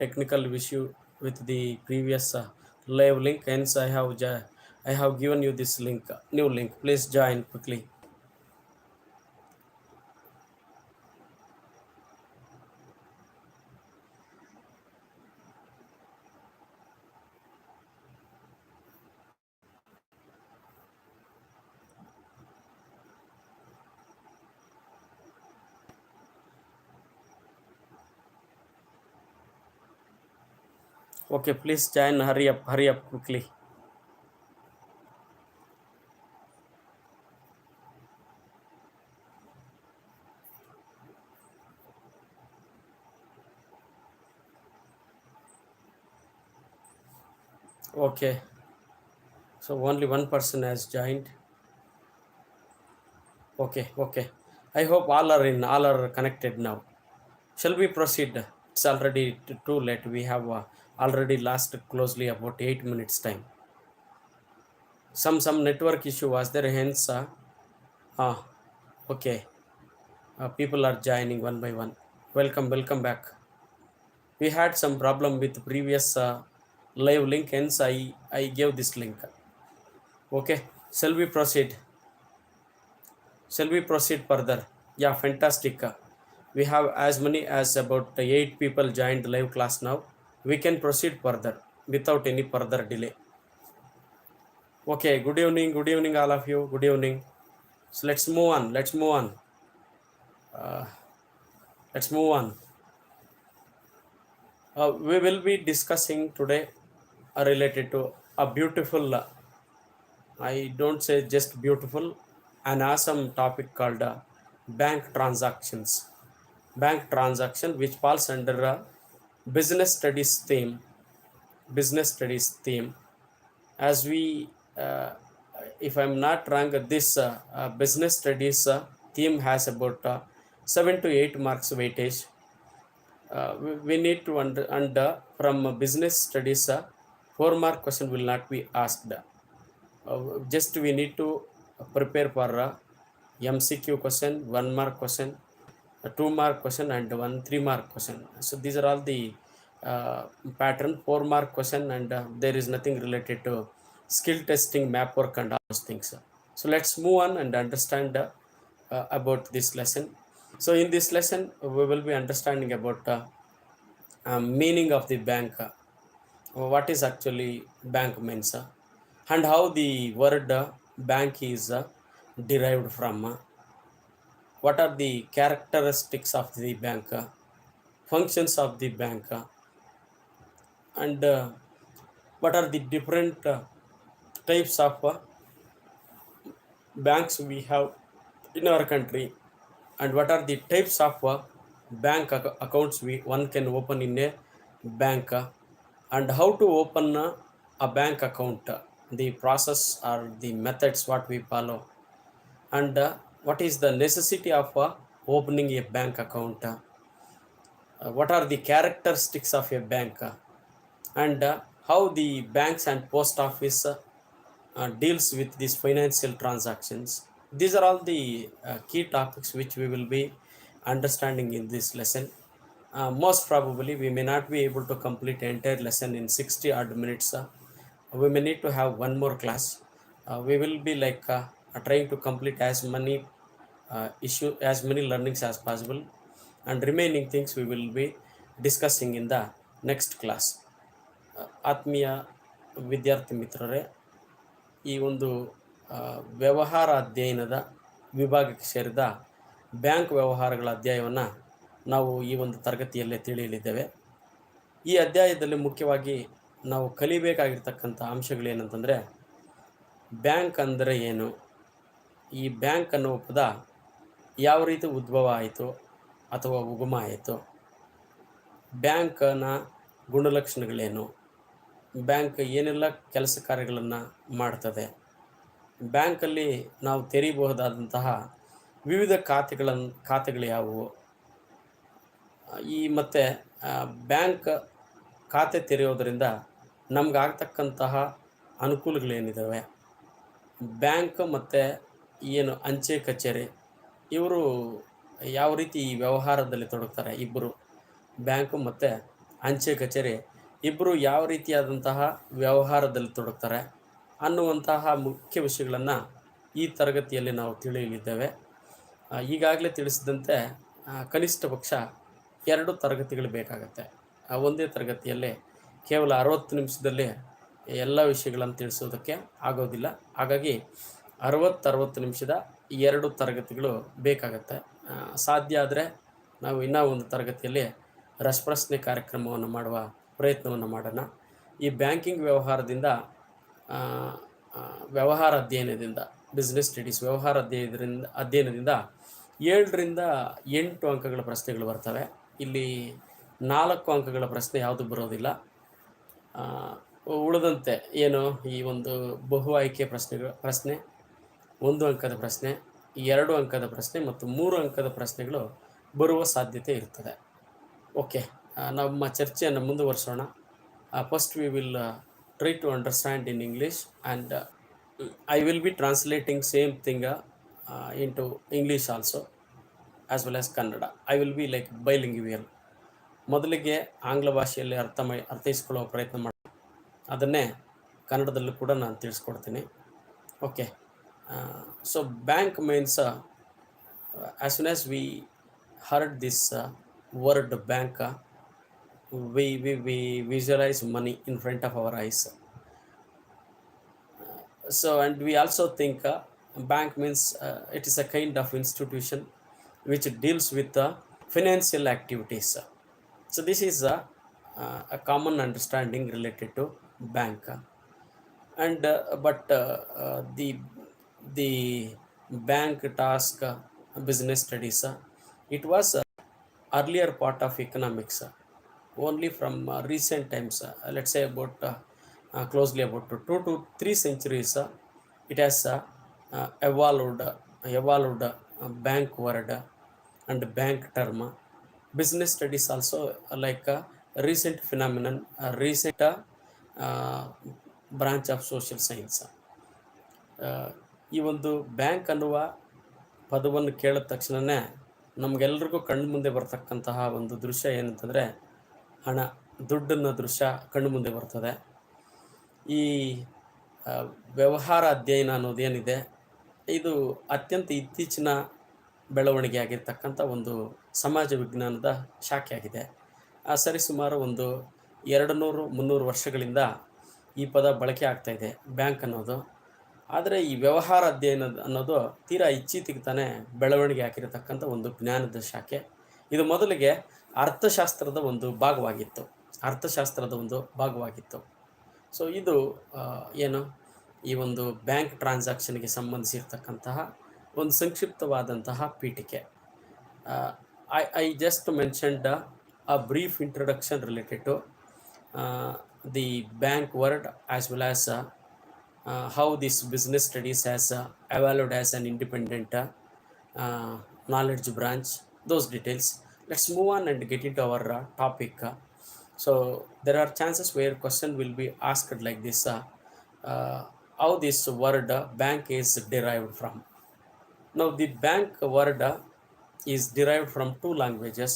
technical issue with the previous live link. Hence, I have given you this link, new link. Please join quickly. Okay, please join. Hurry up quickly. Okay, so only one person has joined. Okay. I hope all are connected now. Shall we proceed? It's already too late. We have already lost closely about 8 minutes time. Some network issue was there. Hence, ah, okay. People are joining one by one. Welcome back. We had some problem with previous live link. Hence, I gave this link. Okay. Shall we proceed? Shall we proceed further? Yeah, fantastic. We have as many as about 8 people joined live class now. We can proceed further without any further delay. Okay, good evening, all of you. Good evening. So let's move on. Uh, let's move on. We will be discussing today related to a beautiful, I don't say just beautiful, an awesome topic called bank transactions. Bank transaction, which falls under a business studies theme. Business studies theme. As we, if I'm not wrong, this business studies theme has about 7 to 8 marks weightage. We need to under from business studies 4 mark question will not be asked. Just we need to prepare for MCQ question, 1 mark question, a 2 mark question, and 1 3 mark question. So these are all the pattern 4 mark question, and there is nothing related to skill testing, map work, and all those things. So let's move on and understand about this lesson. So in this lesson we will be understanding about meaning of the bank, what is actually bank means, and how the word bank is derived from, what are the characteristics of the bank, functions of the bank, and what are the different types of banks we have in our country, and what are the types of bank accounts one can open in a bank, and how to open a bank account, the process or the methods what we follow, and what is the necessity of opening a bank account, what are the characteristics of a bank, and how the banks and post office deals with these financial transactions. These are all the key topics which we will be understanding in this lesson. Most probably we may not be able to complete the entire lesson in 60 odd minutes. We may need to have one more class. We will be like trying to complete as many as many learnings as possible, and remaining things we will be discussing in the next class. ಆತ್ಮೀಯ ವಿದ್ಯಾರ್ಥಿ ಮಿತ್ರರೇ, ಈ ಒಂದು ವ್ಯವಹಾರ ಅಧ್ಯಯನದ ವಿಭಾಗಕ್ಕೆ ಸೇರಿದ bank ವ್ಯವಹಾರಗಳ ಅಧ್ಯಾಯವನ್ನು ನಾವು ಈ ಒಂದು ತರಗತಿಯಲ್ಲೇ ತಿಳಿಯಲಿದ್ದೇವೆ. ಈ ಅಧ್ಯಾಯದಲ್ಲಿ ಮುಖ್ಯವಾಗಿ ನಾವು ಕಲಿಬೇಕಾಗಿರ್ತಕ್ಕಂಥ ಅಂಶಗಳೇನಂತಂದರೆ, ಬ್ಯಾಂಕ್ ಅಂದರೆ ಏನು, ಈ ಬ್ಯಾಂಕ್ ಅನ್ನುವ ಪದ ಯಾವ ರೀತಿ ಉದ್ಭವ ಆಯಿತು ಅಥವಾ ಉಗಮ ಆಯಿತು, ಬ್ಯಾಂಕನ ಗುಣಲಕ್ಷಣಗಳೇನು, ಬ್ಯಾಂಕ್ ಏನೆಲ್ಲ ಕೆಲಸ ಕಾರ್ಯಗಳನ್ನು ಮಾಡ್ತದೆ, ಬ್ಯಾಂಕಲ್ಲಿ ನಾವು ತೆರೀಬಹುದಾದಂತಹ ವಿವಿಧ ಖಾತೆಗಳು ಯಾವುವು, ಈ ಮತ್ತು ಬ್ಯಾಂಕ್ ಖಾತೆ ತೆರೆಯೋದರಿಂದ ನಮಗಾಗ್ತಕ್ಕಂತಹ ಅನುಕೂಲಗಳೇನಿದ್ದಾವೆ, ಬ್ಯಾಂಕ್ ಮತ್ತು ಏನು ಅಂಚೆ ಕಚೇರಿ ಇವರು ಯಾವ ರೀತಿ ಈ ವ್ಯವಹಾರದಲ್ಲಿ ತೊಡಗ್ತಾರೆ, ಇಬ್ಬರು ಬ್ಯಾಂಕು ಮತ್ತು ಅಂಚೆ ಕಚೇರಿ ಇಬ್ಬರು ಯಾವ ರೀತಿಯಾದಂತಹ ವ್ಯವಹಾರದಲ್ಲಿ ತೊಡಗ್ತಾರೆ ಅನ್ನುವಂತಹ ಮುಖ್ಯ ವಿಷಯಗಳನ್ನು ಈ ತರಗತಿಯಲ್ಲಿ ನಾವು ತಿಳಿಯಲಿದ್ದೇವೆ. ಈಗಾಗಲೇ ತಿಳಿಸಿದಂತೆ ಕನಿಷ್ಠ ಪಕ್ಷ 2 ತರಗತಿಗಳು ಬೇಕಾಗುತ್ತೆ. ಒಂದೇ ತರಗತಿಯಲ್ಲಿ ಕೇವಲ 60 ನಿಮಿಷದಲ್ಲಿ ಎಲ್ಲ ವಿಷಯಗಳನ್ನು ತಿಳಿಸೋದಕ್ಕೆ ಆಗೋದಿಲ್ಲ. ಹಾಗಾಗಿ 60 ನಿಮಿಷದ 2 ತರಗತಿಗಳು ಬೇಕಾಗತ್ತೆ. ಸಾಧ್ಯ ಆದರೆ ನಾವು ಇನ್ನೂ ಒಂದು ತರಗತಿಯಲ್ಲಿ ರಸಪ್ರಶ್ನೆ ಕಾರ್ಯಕ್ರಮವನ್ನು ಮಾಡುವ ಪ್ರಯತ್ನವನ್ನು ಮಾಡೋಣ. ಈ ಬ್ಯಾಂಕಿಂಗ್ ವ್ಯವಹಾರದಿಂದ ವ್ಯವಹಾರ ಅಧ್ಯಯನದಿಂದ ಬಿಸ್ನೆಸ್ ಸ್ಟಡೀಸ್ ವ್ಯವಹಾರ ಅಧ್ಯಯನದಿಂದ 7 ರಿಂದ 8 ಅಂಕಗಳ ಪ್ರಶ್ನೆಗಳು ಬರ್ತವೆ. ಇಲ್ಲಿ 4 ಅಂಕಗಳ ಪ್ರಶ್ನೆ ಯಾವುದು ಬರೋದಿಲ್ಲ. ಉಳಿದಂತೆ ಏನು ಈ ಒಂದು ಬಹು ಆಯ್ಕೆ ಪ್ರಶ್ನೆ 1 ಅಂಕದ ಪ್ರಶ್ನೆ, 2 ಅಂಕದ ಪ್ರಶ್ನೆ ಮತ್ತು 3 ಅಂಕದ ಪ್ರಶ್ನೆಗಳು ಬರುವ ಸಾಧ್ಯತೆ ಇರ್ತದೆ. ಓಕೆ, ನಮ್ಮ ಚರ್ಚೆಯನ್ನು ಮುಂದುವರಿಸೋಣ. First we will try to understand in English, and I will be translating same thing into English also as well as Kannada. I will be like bilingual. ಮೊದಲಿಗೆ ಆಂಗ್ಲ ಭಾಷೆಯಲ್ಲಿ ಅರ್ಥೈಸ್ಕೊಳ್ಳೋ ಪ್ರಯತ್ನ ಮಾಡಿ, ಅದನ್ನೇ ಕನ್ನಡದಲ್ಲೂ ಕೂಡ ನಾನು ತಿಳಿಸ್ಕೊಡ್ತೀನಿ. Okay, so bank means as soon as we heard this word bank, we visualize money in front of our eyes. So and we also think bank means it is a kind of institution which deals with financial activities. So this is a common understanding related to bank. And but the bank task business studies, it was earlier part of economics. Only from recent times, let's say about closely about 2 to 3 centuries, it has evolved bank word and bank term. Business studies also like a recent phenomenon, a recent branch of social science. ಈ ಒಂದು bank ಅನ್ನುವ ಪದವನ್ನು ಕೇಳಿದ ತಕ್ಷಣವೇ ನಮಗೆಲ್ಲರಿಗೂ ಕಣ್ಣು ಮುಂದೆ ಬರ್ತಕ್ಕಂತಹ ಒಂದು ದೃಶ್ಯ ಏನಂತಂದರೆ ಹಣ, ದುಡ್ಡನ್ನ ದೃಶ್ಯ ಕಣ್ಣು ಮುಂದೆ ಬರ್ತದೆ. ಈ ವ್ಯವಹಾರ ಅಧ್ಯಯನ ಅನ್ನೋದೇನಿದೆ, ಇದು ಅತ್ಯಂತ ಇತ್ತೀಚಿನ ಬೆಳವಣಿಗೆ ಆಗಿರ್ತಕ್ಕಂಥ ಒಂದು ಸಮಾಜ ವಿಜ್ಞಾನದ ಶಾಖೆಯಾಗಿದೆ. ಸರಿಸುಮಾರು ಒಂದು 200-300 ವರ್ಷಗಳಿಂದ ಈ ಪದ ಬಳಕೆ ಆಗ್ತಾಯಿದೆ ಬ್ಯಾಂಕ್ ಅನ್ನೋದು. ಆದರೆ ಈ ವ್ಯವಹಾರ ಅಧ್ಯಯನ ಅನ್ನೋದು ತೀರಾ ಇತ್ತೀಚೆಗೆ ತಾನೇ ಬೆಳವಣಿಗೆ ಆಗಿರತಕ್ಕಂಥ ಒಂದು ಜ್ಞಾನದ ಶಾಖೆ. ಇದು ಮೊದಲಿಗೆ ಅರ್ಥಶಾಸ್ತ್ರದ ಒಂದು ಭಾಗವಾಗಿತ್ತು. ಸೊ ಇದು ಏನು ಈ ಒಂದು ಬ್ಯಾಂಕ್ ಟ್ರಾನ್ಸಾಕ್ಷನ್ಗೆ ಸಂಬಂಧಿಸಿರ್ತಕ್ಕಂತಹ ಒಂದು ಸಂಕ್ಷಿಪ್ತವಾದಂತಹ ಪೀಠಿಕೆ. I just mentioned a brief introduction related to the bank word as well as how this business studies has evolved as an independent knowledge branch, those details. Let's move on and get into our topic. So there are chances where question will be asked like this, how this word bank is derived from. Now the bank word is derived from 2 languages.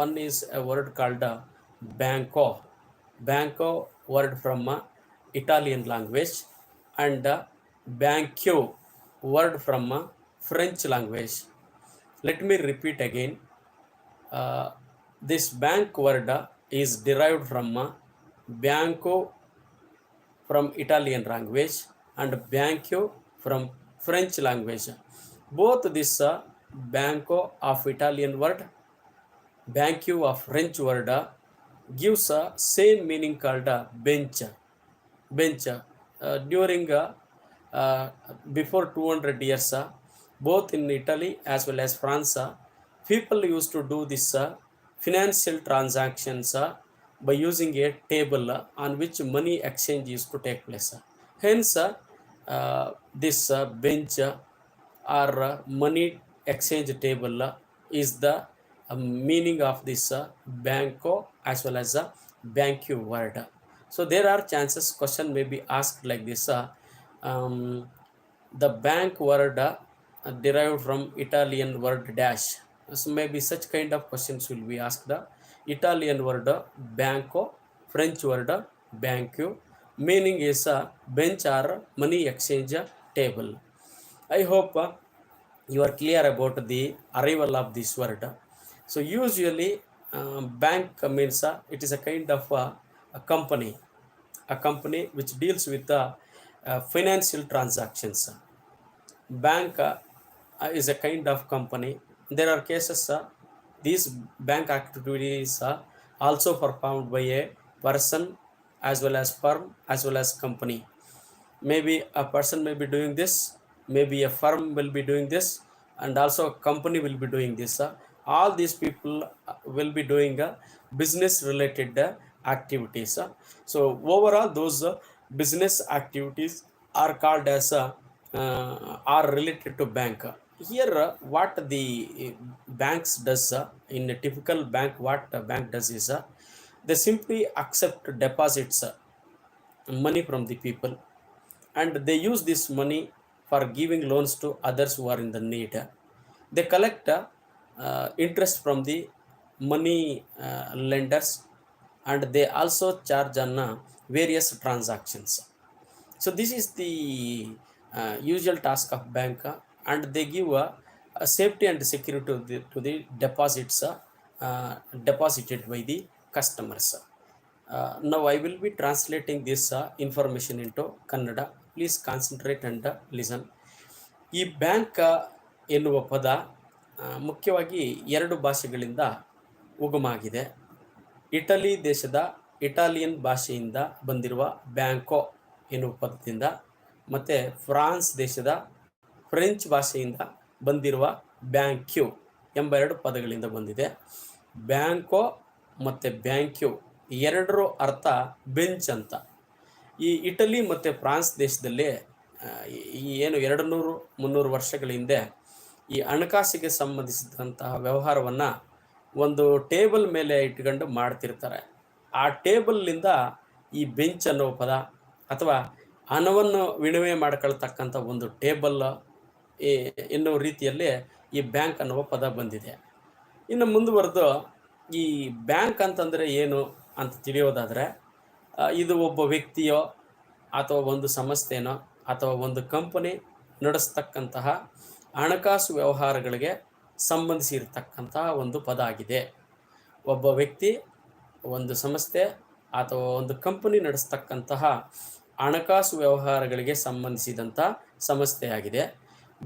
One is a word called banco word from Italian language, and banquio word from French language. Let me repeat again. This bank word is derived from banco from Italian language and banquio from French language. Both this banco of Italian word, banquio of French word gives a same meaning called bench. During before 200 years, both in Italy as well as France, people used to do this financial transactions by using a table on which money exchange used to take place. Hence, this bench or money exchange table is the meaning of this banco as well as banquio word. So there are chances question may be asked like this. The bank word derived from Italian word dash. So maybe such kind of questions will be asked Italian word banco, French word banque, meaning is a bench or money exchange table. I hope you are clear about the arrival of this word. So usually bank means it is a kind of a company which deals with financial transactions. Bank is a kind of company. There are cases these bank activities are also performed by a person as well as firm as well as company. Maybe a person may be doing this, maybe a firm will be doing this, and also a company will be doing this. All these people will be doing business related activities. So overall those business activities are called as are related to bank. Here what the banks does in a typical bank, what a bank does is they simply accept deposits money from the people, and they use this money for giving loans to others who are in the need. They collect interest from the money lenders, and they also charge on various transactions. So this is the usual task of bank, and they give a safety and security to the deposits deposited by the customers. Now I will be translating this information into Kannada. Please concentrate and listen. ಈ bank ಎನ್ನುವ ಪದ ಮುಖ್ಯವಾಗಿ ಎರಡು ಭಾಷೆಗಳಿಂದ ಉಗಮಾಗಿದೆ. Italy ದೇಶದ Italian ಭಾಷೆಯಿಂದ ಬಂದಿರುವ ಬ್ಯಾಂಕೋ ಎನ್ನುವ ಪದದಿಂದ, ಮತ್ತು ಫ್ರಾನ್ಸ್ ದೇಶದ ಫ್ರೆಂಚ್ ಭಾಷೆಯಿಂದ ಬಂದಿರುವ ಬ್ಯಾಂಕ್ಯೂ ಎಂಬ ಎರಡು ಪದಗಳಿಂದ ಬಂದಿದೆ. ಬ್ಯಾಂಕೋ ಮತ್ತು ಬ್ಯಾಂಕ್ಯೂ ಎರಡರ ಅರ್ಥ ಬೆಂಚ್ ಅಂತ. ಈ ಇಟಲಿ ಮತ್ತು ಫ್ರಾನ್ಸ್ ದೇಶದಲ್ಲಿ ಈ ಏನು 200-300 ವರ್ಷಗಳ ಹಿಂದೆ ಈ ಹಣಕಾಸಿಗೆ ಸಂಬಂಧಿಸಿದಂತಹ ವ್ಯವಹಾರವನ್ನು ಒಂದು ಟೇಬಲ್ ಮೇಲೆ ಇಟ್ಕೊಂಡು ಮಾಡ್ತಿರ್ತಾರೆ. ಆ ಟೇಬಲ್ನಿಂದ ಈ ಬೆಂಚ್ ಅನ್ನೋ ಪದ, ಅಥವಾ ಹಣವನ್ನು ವಿನಿಮಯ ಮಾಡ್ಕೊಳ್ತಕ್ಕಂಥ ಒಂದು ಟೇಬಲ್ ಎನ್ನುವ ರೀತಿಯಲ್ಲಿ ಈ ಬ್ಯಾಂಕ್ ಅನ್ನುವ ಪದ ಬಂದಿದೆ. ಇನ್ನು ಮುಂದುವರೆದು ಈ ಬ್ಯಾಂಕ್ ಅಂತಂದರೆ ಏನು ಅಂತ ತಿಳಿಯೋದಾದರೆ, ಇದು ಒಬ್ಬ ವ್ಯಕ್ತಿಯೋ ಅಥವಾ ಒಂದು ಸಂಸ್ಥೆನೋ ಅಥವಾ ಒಂದು ಕಂಪನಿ ನಡೆಸ್ತಕ್ಕಂತಹ ಹಣಕಾಸು ವ್ಯವಹಾರಗಳಿಗೆ ಸಂಬಂಧಿಸಿರ್ತಕ್ಕಂತಹ ಒಂದು ಪದ ಆಗಿದೆ. ಒಬ್ಬ ವ್ಯಕ್ತಿ, ಒಂದು ಸಂಸ್ಥೆ ಅಥವಾ ಒಂದು ಕಂಪನಿ ನಡೆಸ್ತಕ್ಕಂತಹ ಹಣಕಾಸು ವ್ಯವಹಾರಗಳಿಗೆ ಸಂಬಂಧಿಸಿದಂಥ ಸಂಸ್ಥೆಯಾಗಿದೆ.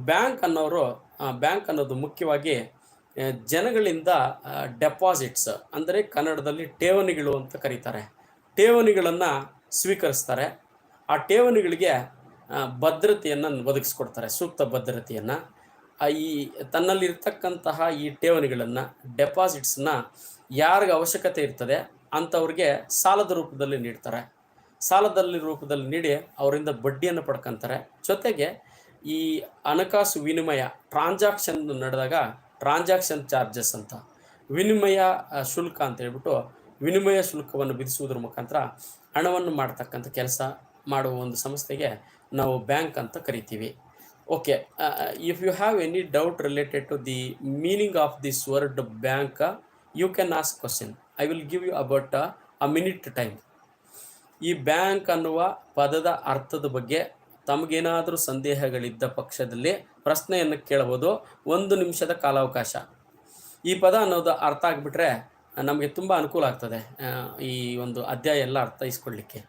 ಬ್ಯಾಂಕ್ ಅನ್ನೋದು ಮುಖ್ಯವಾಗಿ ಜನಗಳಿಂದ ಡೆಪಾಸಿಟ್ಸ್, ಅಂದರೆ ಕನ್ನಡದಲ್ಲಿ ಠೇವಣಿಗಳು ಅಂತ ಕರೀತಾರೆ, ಠೇವಣಿಗಳನ್ನು ಸ್ವೀಕರಿಸ್ತಾರೆ. ಆ ಠೇವಣಿಗಳಿಗೆ ಭದ್ರತೆಯನ್ನು ಒದಗಿಸ್ಕೊಡ್ತಾರೆ, ಸೂಕ್ತ ಭದ್ರತೆಯನ್ನು. ಈ ತನ್ನಲ್ಲಿರ್ತಕ್ಕಂತಹ ಈ ಠೇವಣಿಗಳನ್ನು, ಡೆಪಾಸಿಟ್ಸ್ನ ಯಾರಿಗೆ ಅವಶ್ಯಕತೆ ಇರ್ತದೆ ಅಂಥವ್ರಿಗೆ ಸಾಲದ ರೂಪದಲ್ಲಿ ನೀಡ್ತಾರೆ. ರೂಪದಲ್ಲಿ ನೀಡಿ ಅವರಿಂದ ಬಡ್ಡಿಯನ್ನು ಪಡ್ಕೊತಾರೆ. ಜೊತೆಗೆ ಈ ಹಣಕಾಸು ವಿನಿಮಯ ಟ್ರಾನ್ಸಾಕ್ಷನ್ ನಡೆದಾಗ ಟ್ರಾನ್ಸಾಕ್ಷನ್ ಚಾರ್ಜಸ್ ಅಂತ, ವಿನಿಮಯ ಶುಲ್ಕ ಅಂತ ಹೇಳ್ಬಿಟ್ಟು ವಿನಿಮಯ ಶುಲ್ಕವನ್ನು ವಿಧಿಸುವುದರ ಮುಖಾಂತರ ಹಣವನ್ನು ಮಾಡ್ತಕ್ಕಂಥ ಕೆಲಸ ಮಾಡುವ ಒಂದು ಸಂಸ್ಥೆಗೆ ನಾವು ಬ್ಯಾಂಕ್ ಅಂತ ಕರಿತೀವಿ. Okay, if you have any doubt related to the meaning of this word bank, you can ask question. I will give you about a minute time. ಈ ಬ್ಯಾಂಕ್ ಅನ್ನುವ ಪದದ ಅರ್ಥದ ಬಗ್ಗೆ ತಮಗೇನಾದರೂ ಸಂದೇಹಗಳಿದ್ದ ಪಕ್ಷದಲ್ಲಿ ಪ್ರಶ್ನೆಯನ್ನು ಕೇಳಬಹುದು. 1 ನಿಮಿಷದ ಕಾಲಾವಕಾಶ. ಈ ಪದ ಅನ್ನೋದು ಅರ್ಥ ಆಗಿಬಿಟ್ರೆ ನಮಗೆ ತುಂಬ ಅನುಕೂಲ ಆಗ್ತದೆ ಈ ಒಂದು ಅಧ್ಯಾಯ ಎಲ್ಲ ಅರ್ಥೈಸ್ಕೊಳ್ಳಿಕ್ಕೆ.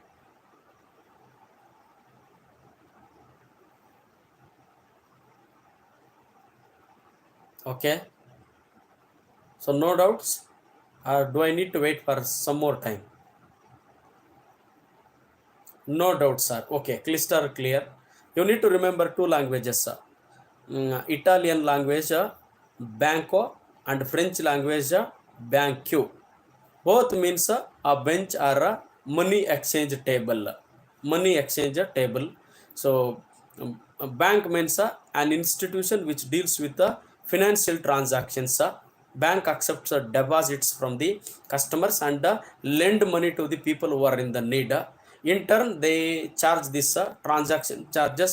Okay, so no doubts, or do I need to wait for some more time? No doubt, sir. Okay, crystal clear. You need to remember 2 languages, sir. Italian language banco and French language banque. Both means a bench or a money exchange table. Money exchange table. So bank means an institution which deals with the financial transactions. Bank accepts deposits from the customers and lend money to the people who are in the need. In turn, they charge this transaction charges.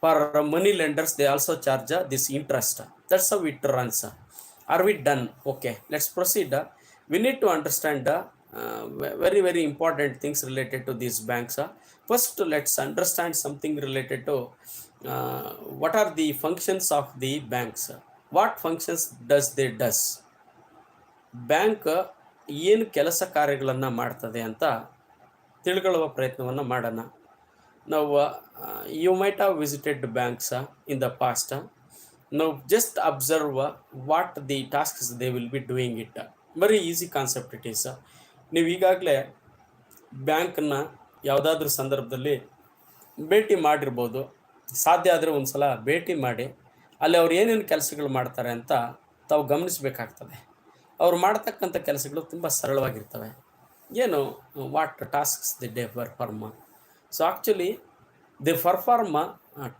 For money lenders, they also charge this interest. That's how it runs. Are we done? Okay, let's proceed. we need to understand very very important things related to these banks. First, let's understand something related to what are the functions of the banks. What functions does they does? Bank ಏನು ಕೆಲಸ ಕಾರ್ಯಗಳನ್ನು ಮಾಡ್ತದೆ ಅಂತ ತಿಳ್ಕೊಳ್ಳುವ ಪ್ರಯತ್ನವನ್ನು ಮಾಡೋಣ. ನಾವು you might have visited banks in the past. Now just observe what the tasks they will be doing it. Very easy concept it is. ನೀವು ಈಗಾಗಲೇ ಬ್ಯಾಂಕನ್ನು ಯಾವುದಾದ್ರೂ ಸಂದರ್ಭದಲ್ಲಿ ಭೇಟಿ ಮಾಡಿರ್ಬೋದು. ಸಾಧ್ಯ ಆದರೆ ಒಂದು ಸಲ ಭೇಟಿ ಮಾಡಿ ಅಲ್ಲಿ ಅವ್ರು ಏನೇನು ಕೆಲಸಗಳು ಮಾಡ್ತಾರೆ ಅಂತ ತಾವು ಗಮನಿಸಬೇಕಾಗ್ತದೆ. ಅವ್ರು ಮಾಡ್ತಕ್ಕಂಥ ಕೆಲಸಗಳು ತುಂಬ ಸರಳವಾಗಿರ್ತವೆ. ಏನು what tasks the they perform. So actually they perform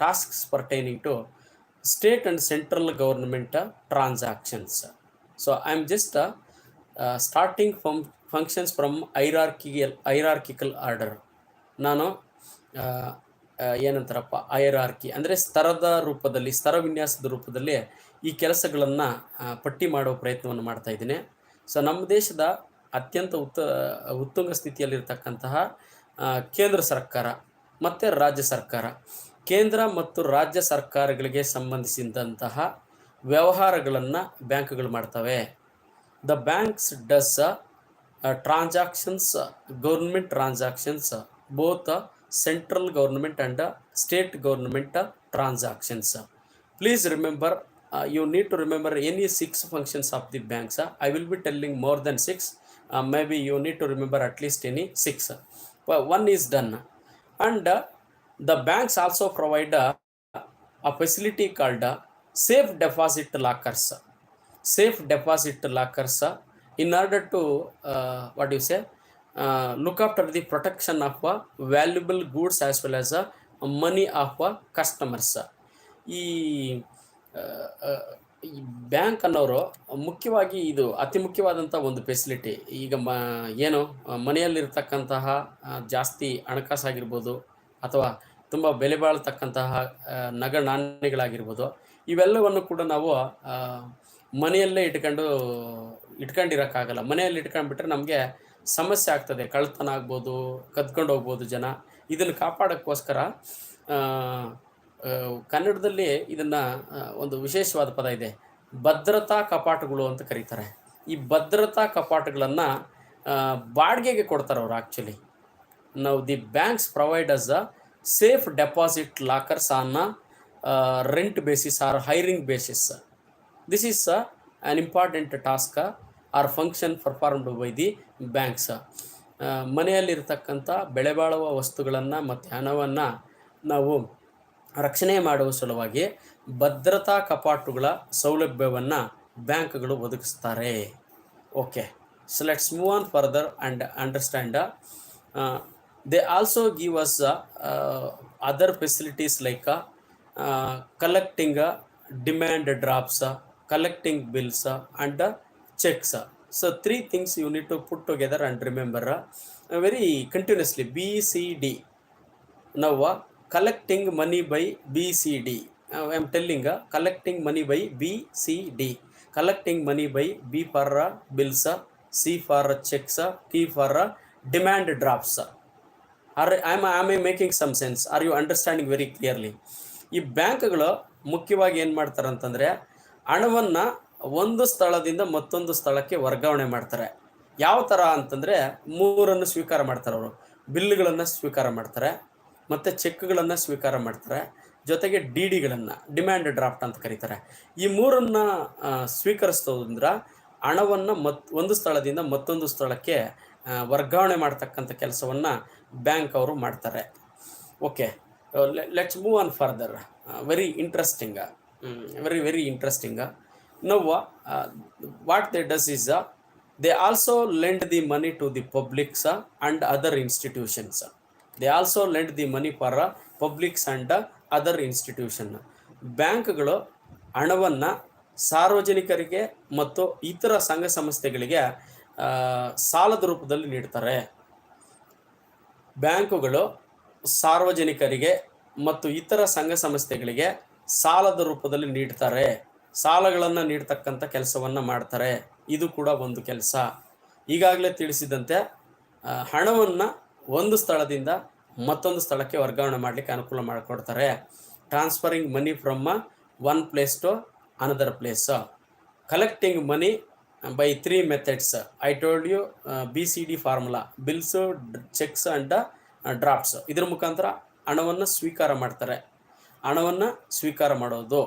tasks pertaining to state and central government transactions. So I am just starting functions from hierarchical order. ನಾನು ಏನಂತಾರಪ್ಪ ಐರಾರ್ಕಿ ಅಂದರೆ ಸ್ತರದ ರೂಪದಲ್ಲಿ, ಸ್ತರ ವಿನ್ಯಾಸದ ರೂಪದಲ್ಲಿ ಈ ಕೆಲಸಗಳನ್ನು ಪಟ್ಟಿ ಮಾಡೋ ಪ್ರಯತ್ನವನ್ನು ಮಾಡ್ತಾ ಇದ್ದೀನಿ. ಸೊ ನಮ್ಮ ದೇಶದ ಅತ್ಯಂತ ಉತ್ತುಂಗ ಸ್ಥಿತಿಯಲ್ಲಿರ್ತಕ್ಕಂತಹ ಕೇಂದ್ರ ಸರ್ಕಾರ ಮತ್ತು ರಾಜ್ಯ ಸರ್ಕಾರ, ಕೇಂದ್ರ ಮತ್ತು ರಾಜ್ಯ ಸರ್ಕಾರಗಳಿಗೆ ಸಂಬಂಧಿಸಿದಂತಹ ವ್ಯವಹಾರಗಳನ್ನು ಬ್ಯಾಂಕ್ಗಳು ಮಾಡ್ತವೆ. The banks does transactions, government transactions, both central government and state government transactions. Please remember, you need to remember any 6 functions of the banks. I will be telling more than 6. Maybe you need to remember at least any 6. One is done. And the banks also provide a facility called safe deposit lockers. Safe deposit lockers in order to what do you say, look after the protection of valuable goods as well as money of customers. ಈ bank ಅನ್ನೋರು ಮುಖ್ಯವಾಗಿ ಇದು ಅತಿ ಮುಖ್ಯವಾದಂಥ ಒಂದು facility. ಈಗ ಏನು ಮನೆಯಲ್ಲಿರ್ತಕ್ಕಂತಹ ಜಾಸ್ತಿ ಹಣಕಾಸಾಗಿರ್ಬೋದು ಅಥವಾ ತುಂಬ ಬೆಲೆ ಬಾಳ್ತಕ್ಕಂತಹ ನಗ ನಾಣ್ಯಗಳಾಗಿರ್ಬೋದು, ಇವೆಲ್ಲವನ್ನು ಕೂಡ ನಾವು ಮನೆಯಲ್ಲೇ ಇಟ್ಕೊಂಡಿರೋಕ್ಕಾಗಲ್ಲ. ಮನೆಯಲ್ಲಿ ಇಟ್ಕೊಂಡ್ಬಿಟ್ರೆ ನಮಗೆ ಸಮಸ್ಯೆ ಆಗ್ತದೆ. ಕಳ್ತನ ಆಗ್ಬೋದು, ಕದ್ಕೊಂಡು ಹೋಗ್ಬೋದು ಜನ. ಇದನ್ನು ಕಾಪಾಡೋಕ್ಕೋಸ್ಕರ ಕನ್ನಡದಲ್ಲಿ ಇದನ್ನು ಒಂದು ವಿಶೇಷವಾದ ಪದ ಇದೆ, ಭದ್ರತಾ ಕಪಾಟುಗಳು ಅಂತ ಕರೀತಾರೆ. ಈ ಭದ್ರತಾ ಕಪಾಟುಗಳನ್ನು ಬಾಡಿಗೆಗೆ ಕೊಡ್ತಾರೆ ಅವರು. ಆ್ಯಕ್ಚುಲಿ ನಾವು the banks provide us a safe deposit lockers on rent basis or hiring basis. This is an important task or function performed by the banks. ಮನೆಯಲ್ಲಿರ್ತಕ್ಕಂಥ ಬೆಲೆಬಾಳುವ ವಸ್ತುಗಳನ್ನು ಮತ್ತು ಹಣವನ್ನು ನಾವು ರಕ್ಷಣೆ ಮಾಡುವ ಸಲುವಾಗಿ ಭದ್ರತಾ ಕಪಾಟುಗಳ ಸೌಲಭ್ಯವನ್ನು ಬ್ಯಾಂಕ್ಗಳು ಒದಗಿಸ್ತಾರೆ. Okay, so let's move on further and understand. They also give us other facilities like collecting demand drops, collecting bills and checks. So 3 things you need to put together and remember very continuously. BCD. Now collecting money by BCD. I am telling collecting money by BCD. Collecting money by B for bills, C for checks, T for demand drafts. Am I making some sense? Are you understanding very clearly? ಈ ಬ್ಯಾಂಕ್ಗಳು ಮುಖ್ಯವಾಗಿ ಏನು ಮಾಡ್ತಾರೆ ಅಂತಂದರೆ, ಹಣವನ್ನು ಒಂದು ಸ್ಥಳದಿಂದ ಮತ್ತೊಂದು ಸ್ಥಳಕ್ಕೆ ವರ್ಗಾವಣೆ ಮಾಡ್ತಾರೆ. ಯಾವ ಥರ ಅಂತಂದರೆ 3 ಸ್ವೀಕಾರ ಮಾಡ್ತಾರೆ ಅವರು. ಬಿಲ್ಗಳನ್ನು ಸ್ವೀಕಾರ ಮಾಡ್ತಾರೆ, ಮತ್ತು ಚೆಕ್ಗಳನ್ನು ಸ್ವೀಕಾರ ಮಾಡ್ತಾರೆ, ಜೊತೆಗೆ ಡಿ ಡಿಗಳನ್ನು, ಡಿಮ್ಯಾಂಡ್ ಡ್ರಾಫ್ಟ್ ಅಂತ ಕರೀತಾರೆ. ಈ 3 ಸ್ವೀಕರಿಸೋದ್ರಿಂದ ಹಣವನ್ನು ಒಂದು ಸ್ಥಳದಿಂದ ಮತ್ತೊಂದು ಸ್ಥಳಕ್ಕೆ ವರ್ಗಾವಣೆ ಮಾಡ್ತಕ್ಕಂಥ ಕೆಲಸವನ್ನು ಬ್ಯಾಂಕ್ ಅವರು ಮಾಡ್ತಾರೆ. Okay, let's move on further. Very interesting, very interesting. Now what they does is they also lend the money to the publics and other institutions. They also lend the money for publics and other institution. ಬ್ಯಾಂಕ್ಗಳು ಹಣವನ್ನು ಸಾರ್ವಜನಿಕರಿಗೆ ಮತ್ತು ಇತರ ಸಂಘ ಸಂಸ್ಥೆಗಳಿಗೆ ಸಾಲದ ರೂಪದಲ್ಲಿ ನೀಡ್ತಾರೆ. ಬ್ಯಾಂಕುಗಳು ಸಾರ್ವಜನಿಕರಿಗೆ ಮತ್ತು ಇತರ ಸಂಘ ಸಂಸ್ಥೆಗಳಿಗೆ ಸಾಲದ ರೂಪದಲ್ಲಿ ನೀಡ್ತಾರೆ, ಸಾಲಗಳನ್ನು ನೀಡ್ತಕ್ಕಂಥ ಕೆಲಸವನ್ನು ಮಾಡ್ತಾರೆ. ಇದು ಕೂಡ ಒಂದು ಕೆಲಸ. ಈಗಾಗಲೇ ತಿಳಿಸಿದಂತೆ ಹಣವನ್ನು ಒಂದು ಸ್ಥಳದಿಂದ ಮತ್ತೊಂದು ಸ್ಥಳಕ್ಕೆ ವರ್ಗಾವಣೆ ಮಾಡಲಿಕ್ಕೆ ಅನುಕೂಲ ಮಾಡಿಕೊಡ್ತಾರೆ. Transferring money from one place to another place. Collecting money by 3 methods. I told you BCD formula: bills, cheques and drafts. ಇದ್ರ ಮುಖಾಂತರ ಹಣವನ್ನು ಸ್ವೀಕಾರ ಮಾಡ್ತಾರೆ. ಹಣವನ್ನು ಸ್ವೀಕಾರ ಮಾಡೋದು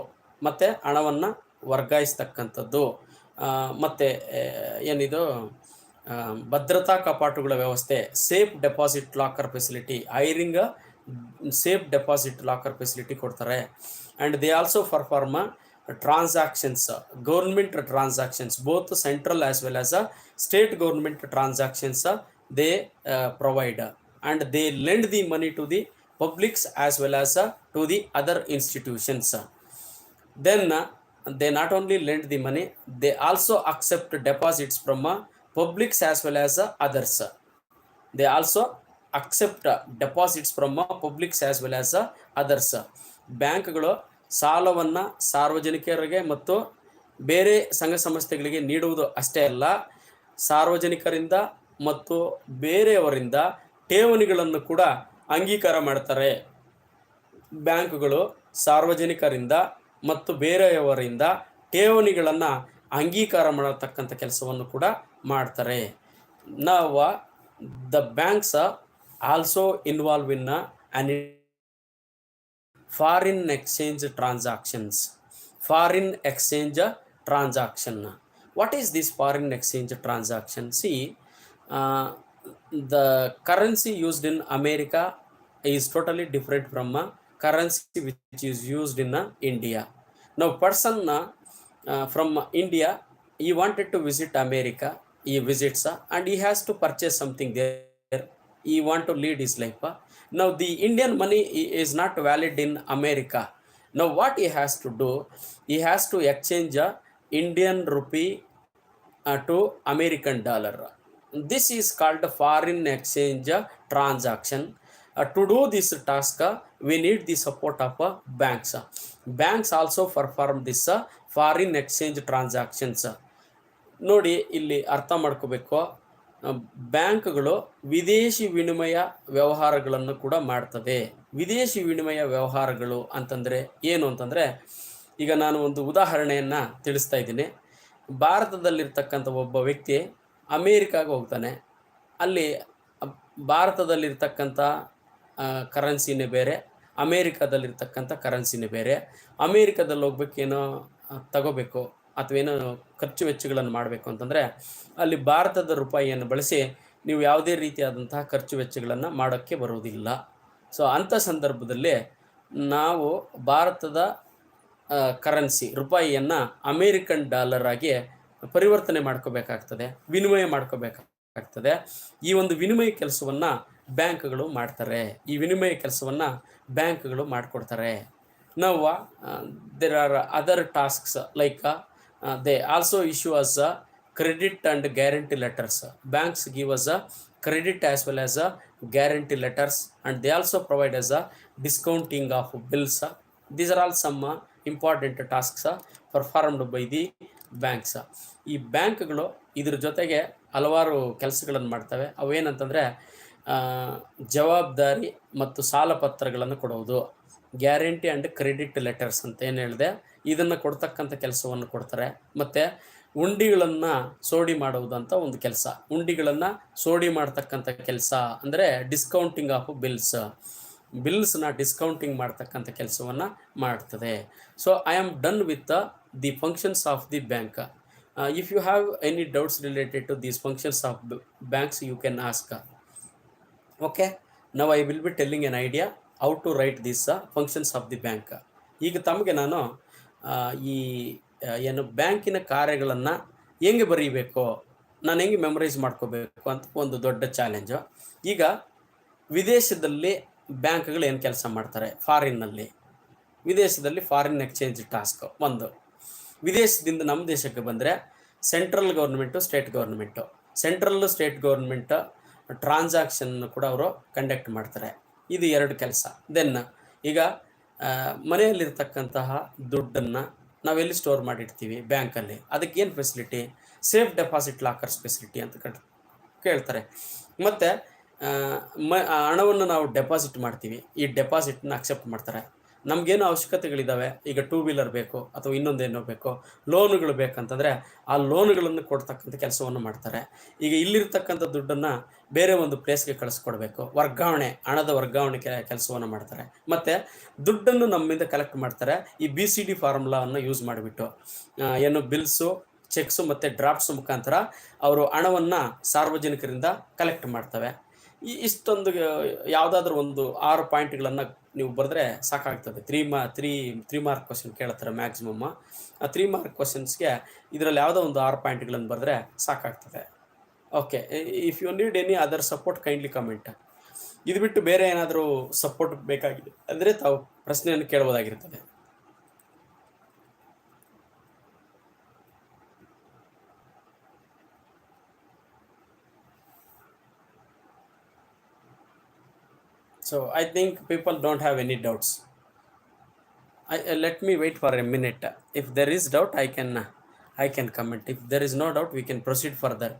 ಮತ್ತು ಹಣವನ್ನು ವರ್ಗಾಯಿಸ್ತಕ್ಕಂಥದ್ದು. ಮತ್ತು ಏನಿದು ಭದ್ರತಾ ಕಪಾಟುಗಳ ವ್ಯವಸ್ಥೆ, safe deposit locker facility, hiring safe deposit locker facility ಕೊಡ್ತಾರೆ. And they also perform transactions, government transactions, both central as well as state government transactions they provide, and they lend the money to the publics as well as to the other institutions. Then they not only lend the money, they also accept deposits from publics as well as others. They also accept deposits from publics as well as others. ಬ್ಯಾಂಕ್ಗಳು ಸಾಲವನ್ನು ಸಾರ್ವಜನಿಕರಿಗೆ ಮತ್ತು ಬೇರೆ ಸಂಘ ಸಂಸ್ಥೆಗಳಿಗೆ ನೀಡುವುದು ಅಷ್ಟೇ ಅಲ್ಲ, ಸಾರ್ವಜನಿಕರಿಂದ ಮತ್ತು ಬೇರೆಯವರಿಂದ ಠೇವಣಿಗಳನ್ನು ಕೂಡ ಅಂಗೀಕಾರ ಮಾಡ್ತಾರೆ. ಬ್ಯಾಂಕ್ಗಳು ಸಾರ್ವಜನಿಕರಿಂದ ಮತ್ತು ಬೇರೆಯವರಿಂದ ಠೇವಣಿಗಳನ್ನು ಅಂಗೀಕಾರ ಮಾಡತಕ್ಕಂಥ ಕೆಲಸವನ್ನು ಕೂಡ ಮಾಡ್ತಾರೆ. ನಾವು the banks also involve in on foreign exchange transactions. Foreign exchange transaction. What is this foreign exchange transaction? See, the currency used in America is totally different from currency which is used in India. Now, person from India, he wanted to visit America. He visits and he has to purchase something there. He want to lead his life. Now the Indian money is not valid in America. Now what he has to do, he has to exchange Indian rupee to American dollar. This is called foreign exchange transaction. To do this task, we need the support of banks. Banks also perform this foreign exchange transactions. ನೋಡಿ, ಇಲ್ಲಿ ಅರ್ಥ ಮಾಡ್ಕೋಬೇಕು, ಬ್ಯಾಂಕ್ಗಳು ವಿದೇಶಿ ವಿನಿಮಯ ವ್ಯವಹಾರಗಳನ್ನು ಕೂಡ ಮಾಡ್ತದೆ. ವಿದೇಶಿ ವಿನಿಮಯ ವ್ಯವಹಾರಗಳು ಅಂತಂದರೆ ಏನು ಅಂತಂದರೆ, ಈಗ ನಾನು ಒಂದು ಉದಾಹರಣೆಯನ್ನು ತಿಳಿಸ್ತಾ ಇದ್ದೀನಿ. ಭಾರತದಲ್ಲಿರ್ತಕ್ಕಂಥ ಒಬ್ಬ ವ್ಯಕ್ತಿ ಅಮೇರಿಕಾಗೆ ಹೋಗ್ತಾನೆ. ಅಲ್ಲಿ ಭಾರತದಲ್ಲಿರ್ತಕ್ಕಂಥ ಕರೆನ್ಸಿನೇ ಬೇರೆ, ಅಮೇರಿಕಾದಲ್ಲಿರ್ತಕ್ಕಂಥ ಕರೆನ್ಸಿನೇ ಬೇರೆ. ಅಮೇರಿಕಾದಲ್ಲಿ ಹೋಗ್ಬೇಕೇನೋ ತಗೋಬೇಕು ಅಥವಾ ಏನೋ ಖರ್ಚು ವೆಚ್ಚಗಳನ್ನು ಮಾಡಬೇಕು ಅಂತಂದರೆ ಅಲ್ಲಿ ಭಾರತದ ರೂಪಾಯಿಯನ್ನು ಬಳಸಿ ನೀವು ಯಾವುದೇ ರೀತಿಯಾದಂತಹ ಖರ್ಚು ವೆಚ್ಚಗಳನ್ನು ಮಾಡೋಕ್ಕೆ ಬರುವುದಿಲ್ಲ. ಸೊ ಅಂಥ ಸಂದರ್ಭದಲ್ಲಿ ನಾವು ಭಾರತದ ಕರೆನ್ಸಿ ರೂಪಾಯಿಯನ್ನು ಅಮೇರಿಕನ್ ಡಾಲರ್ ಆಗಿ ಪರಿವರ್ತನೆ ಮಾಡ್ಕೋಬೇಕಾಗ್ತದೆ, ವಿನಿಮಯ ಮಾಡ್ಕೋಬೇಕಾಗ್ತದೆ. ಈ ಒಂದು ವಿನಿಮಯ ಕೆಲಸವನ್ನು ಬ್ಯಾಂಕ್ಗಳು ಮಾಡ್ತಾರೆ. ಈ ವಿನಿಮಯ ಕೆಲಸವನ್ನು ಬ್ಯಾಂಕ್ಗಳು ಮಾಡಿಕೊಡ್ತಾರೆ. ನಾವು there are other tasks like they also issue us credit and guarantee letters. Banks give us a credit as well as a guarantee letters, and they also provide us a discounting of bills. These are all some important tasks performed by the banks. ಈ ಬ್ಯಾಂಕ್ಗಳು ಇದ್ರ ಜೊತೆಗೆ ಹಲವಾರು ಕೆಲಸಗಳನ್ನು ಮಾಡ್ತವೆ. ಅವೇನಂತಂದರೆ ಜವಾಬ್ದಾರಿ ಮತ್ತು ಸಾಲ ಪತ್ರಗಳನ್ನು ಕೊಡುವುದು, ಗ್ಯಾರಂಟಿ ಆ್ಯಂಡ್ ಕ್ರೆಡಿಟ್ ಲೆಟರ್ಸ್ ಅಂತ ಏನು ಹೇಳಿದೆ, ಇದನ್ನು ಕೊಡ್ತಕ್ಕಂಥ ಕೆಲಸವನ್ನು ಕೊಡ್ತಾರೆ. ಮತ್ತು ಉಂಡಿಗಳನ್ನು ಸೋಡಿ ಮಾಡುವುದಂತ ಒಂದು ಕೆಲಸ, ಉಂಡಿಗಳನ್ನು ಸೋಡಿ ಮಾಡ್ತಕ್ಕಂಥ ಕೆಲಸ ಅಂದರೆ ಡಿಸ್ಕೌಂಟಿಂಗ್ ಆಫ್ ಬಿಲ್ಸ್ನ ಡಿಸ್ಕೌಂಟಿಂಗ್ ಮಾಡ್ತಕ್ಕಂಥ ಕೆಲಸವನ್ನು ಮಾಡ್ತದೆ. So I am done with the functions of the bank. If you have any doubts related to these functions of banks, you can ask. Okay, now I will be telling an idea how to write this functions of the bank. ಈಗ ತಮಗೆ ನಾನು ಈ ಏನು ಬ್ಯಾಂಕಿನ ಕಾರ್ಯಗಳನ್ನು ಹೆಂಗೆ ಬರೀಬೇಕು, ನಾನು ಹೆಂಗೆ ಮೆಮೊರೈಸ್ ಮಾಡ್ಕೋಬೇಕು ಅಂತ ಒಂದು ದೊಡ್ಡ ಚಾಲೆಂಜು. ಈಗ ವಿದೇಶದಲ್ಲಿ ಬ್ಯಾಂಕ್ಗಳು ಏನು ಕೆಲಸ ಮಾಡ್ತಾರೆ, ಫಾರಿನ್ನಲ್ಲಿ, ವಿದೇಶದಲ್ಲಿ ಫಾರಿನ್ ಎಕ್ಸ್ಚೇಂಜ್ ಟಾಸ್ಕ್ ಒಂದು. ವಿದೇಶದಿಂದ ನಮ್ಮ ದೇಶಕ್ಕೆ ಬಂದರೆ central government, state government, central state government transaction ಕೂಡ ಅವರು ಕಂಡಕ್ಟ್ ಮಾಡ್ತಾರೆ. ಇದು ಎರಡು ಕೆಲಸ. ದೆನ್ ಈಗ ಮನೆಯಲ್ಲಿರ್ತಕ್ಕಂತಹ ದುಡ್ಡನ್ನು ನಾವೆಲ್ಲಿ ಸ್ಟೋರ್ ಮಾಡಿರ್ತೀವಿ ಬ್ಯಾಂಕಲ್ಲಿ, ಅದಕ್ಕೇನು facility, safe deposit lockers facility ಅಂತ ಕೇಳ್ತಾರೆ. ಮತ್ತು ಹಣವನ್ನು ನಾವು ಡೆಪಾಸಿಟ್ ಮಾಡ್ತೀವಿ, ಈ ಡೆಪಾಸಿಟ್ನ ಅಕ್ಸೆಪ್ಟ್ ಮಾಡ್ತಾರೆ. ನಮಗೇನು ಅವಶ್ಯಕತೆಗಳಿದ್ದಾವೆ, ಈಗ ಟೂ ವೀಲರ್ ಬೇಕು ಅಥವಾ ಇನ್ನೊಂದೇನೋ ಬೇಕು, ಲೋನುಗಳು ಬೇಕಂತಂದರೆ ಆ ಲೋನುಗಳನ್ನು ಕೊಡ್ತಕ್ಕಂಥ ಕೆಲಸವನ್ನು ಮಾಡ್ತಾರೆ. ಈಗ ಇಲ್ಲಿರ್ತಕ್ಕಂಥ ದುಡ್ಡನ್ನು ಬೇರೆ ಒಂದು ಪ್ಲೇಸ್ಗೆ ಕಳಿಸ್ಕೊಡ್ಬೇಕು, ವರ್ಗಾವಣೆ, ಹಣದ ವರ್ಗಾವಣೆ ಕೆಲಸವನ್ನು ಮಾಡ್ತಾರೆ. ಮತ್ತು ದುಡ್ಡನ್ನು ನಮ್ಮಿಂದ ಕಲೆಕ್ಟ್ ಮಾಡ್ತಾರೆ ಈ BCD ಫಾರ್ಮುಲಾವನ್ನು ಯೂಸ್ ಮಾಡಿಬಿಟ್ಟು. ಏನು ಬಿಲ್ಸು, ಚೆಕ್ಸು ಮತ್ತು ಡ್ರಾಫ್ಟ್ಸ್ ಮುಖಾಂತರ ಅವರು ಹಣವನ್ನು ಸಾರ್ವಜನಿಕರಿಂದ ಕಲೆಕ್ಟ್ ಮಾಡ್ತವೆ. ಇಷ್ಟೊಂದು ಯಾವುದಾದ್ರೂ ಒಂದು 6 ಪಾಯಿಂಟ್ಗಳನ್ನು ನೀವು ಬರೆದ್ರೆ ಸಾಕಾಗ್ತದೆ. ತ್ರೀ ಮಾರ್ಕ್ ಕ್ವಶನ್ ಕೇಳ್ತಾರೆ ಮ್ಯಾಕ್ಸಿಮಮ್. ಆ 3 ಮಾರ್ಕ್ ಕ್ವಶನ್ಸ್ಗೆ ಇದರಲ್ಲಿ ಯಾವುದೋ ಒಂದು 6 ಪಾಯಿಂಟ್ಗಳನ್ನು ಬರೆದ್ರೆ ಸಾಕಾಗ್ತದೆ. Okay, if you need any other support kindly comment. ಇದು ಬಿಟ್ಟು ಬೇರೆ ಏನಾದರೂ ಸಪೋರ್ಟ್ ಬೇಕಾಗಿದೆ ಅಂದರೆ ತಾವು ಪ್ರಶ್ನೆಯನ್ನು ಕೇಳ್ಬೋದಾಗಿರ್ತದೆ. So I think people don't have any doubts. Let me wait for a minute. If there is doubt, I can comment. If there is no doubt, we can proceed further.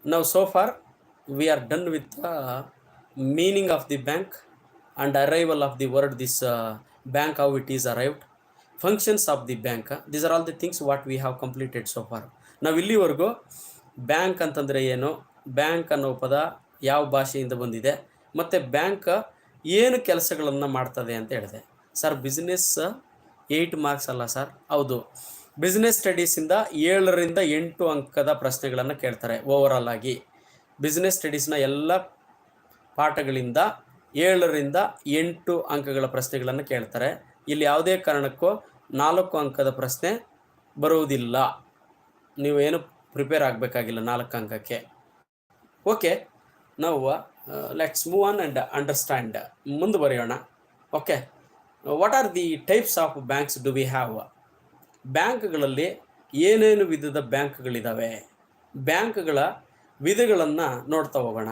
Now, so far, we are done with the meaning of the bank and arrival of the word this bank, how it is arrived, functions of the bank. These are all the things what we have completed so far. ನಾವು ಇಲ್ಲಿವರೆಗೂ bank ಅಂತಂದರೆ ಏನು, bank ಅನ್ನೋ ಪದ ಯಾವ ಭಾಷೆಯಿಂದ ಬಂದಿದೆ, ಮತ್ತು ಬ್ಯಾಂಕ್ ಏನು ಕೆಲಸಗಳನ್ನು ಮಾಡ್ತದೆ ಅಂತ ಹೇಳಿದೆ. ಸರ್ ಬಿಸ್ನೆಸ್ 8 ಮಾರ್ಕ್ಸ್ ಅಲ್ಲ ಸರ್? ಹೌದು, ಬಿಸ್ನೆಸ್ ಸ್ಟಡೀಸಿಂದ 7ರಿಂದ 8 ಅಂಕದ ಪ್ರಶ್ನೆಗಳನ್ನು ಕೇಳ್ತಾರೆ. ಓವರಾಲ್ ಆಗಿ ಬಿಸ್ನೆಸ್ ಸ್ಟಡೀಸ್ನ ಎಲ್ಲ ಪಾಠಗಳಿಂದ 7ರಿಂದ 8 ಅಂಕಗಳ ಪ್ರಶ್ನೆಗಳನ್ನು ಕೇಳ್ತಾರೆ. ಇಲ್ಲಿ ಯಾವುದೇ ಕಾರಣಕ್ಕೂ 4 ಅಂಕದ ಪ್ರಶ್ನೆ ಬರುವುದಿಲ್ಲ. ನೀವೇನು ಪ್ರಿಪೇರ್ ಆಗಬೇಕಾಗಿಲ್ಲ 4 ಅಂಕಕ್ಕೆ. ಓಕೆ, ನಾವು let's move on and understand. ಮುಂದುವರಿಯೋಣ. Okay, what are the types of banks do we have? ಬ್ಯಾಂಕ್ಗಳಲ್ಲಿ ಏನೇನು ವಿಧದ ಬ್ಯಾಂಕ್ಗಳಿದ್ದಾವೆ, ಬ್ಯಾಂಕ್ಗಳ ವಿಧಗಳನ್ನು ನೋಡ್ತಾ ಹೋಗೋಣ.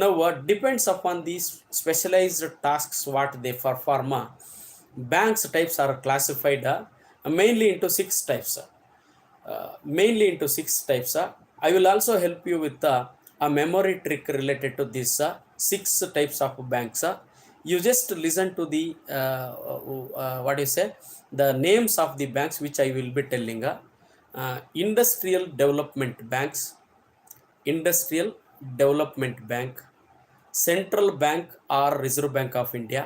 ನಾವು depends upon the specialized tasks what they perform. Banks types are classified mainly into 6 types. I will also help you with a memory trick related to this 6 types of banks. You just listen to the the names of the banks which I will be telling. Industrial Development Banks, Industrial Development Bank, Central Bank or Reserve Bank of India,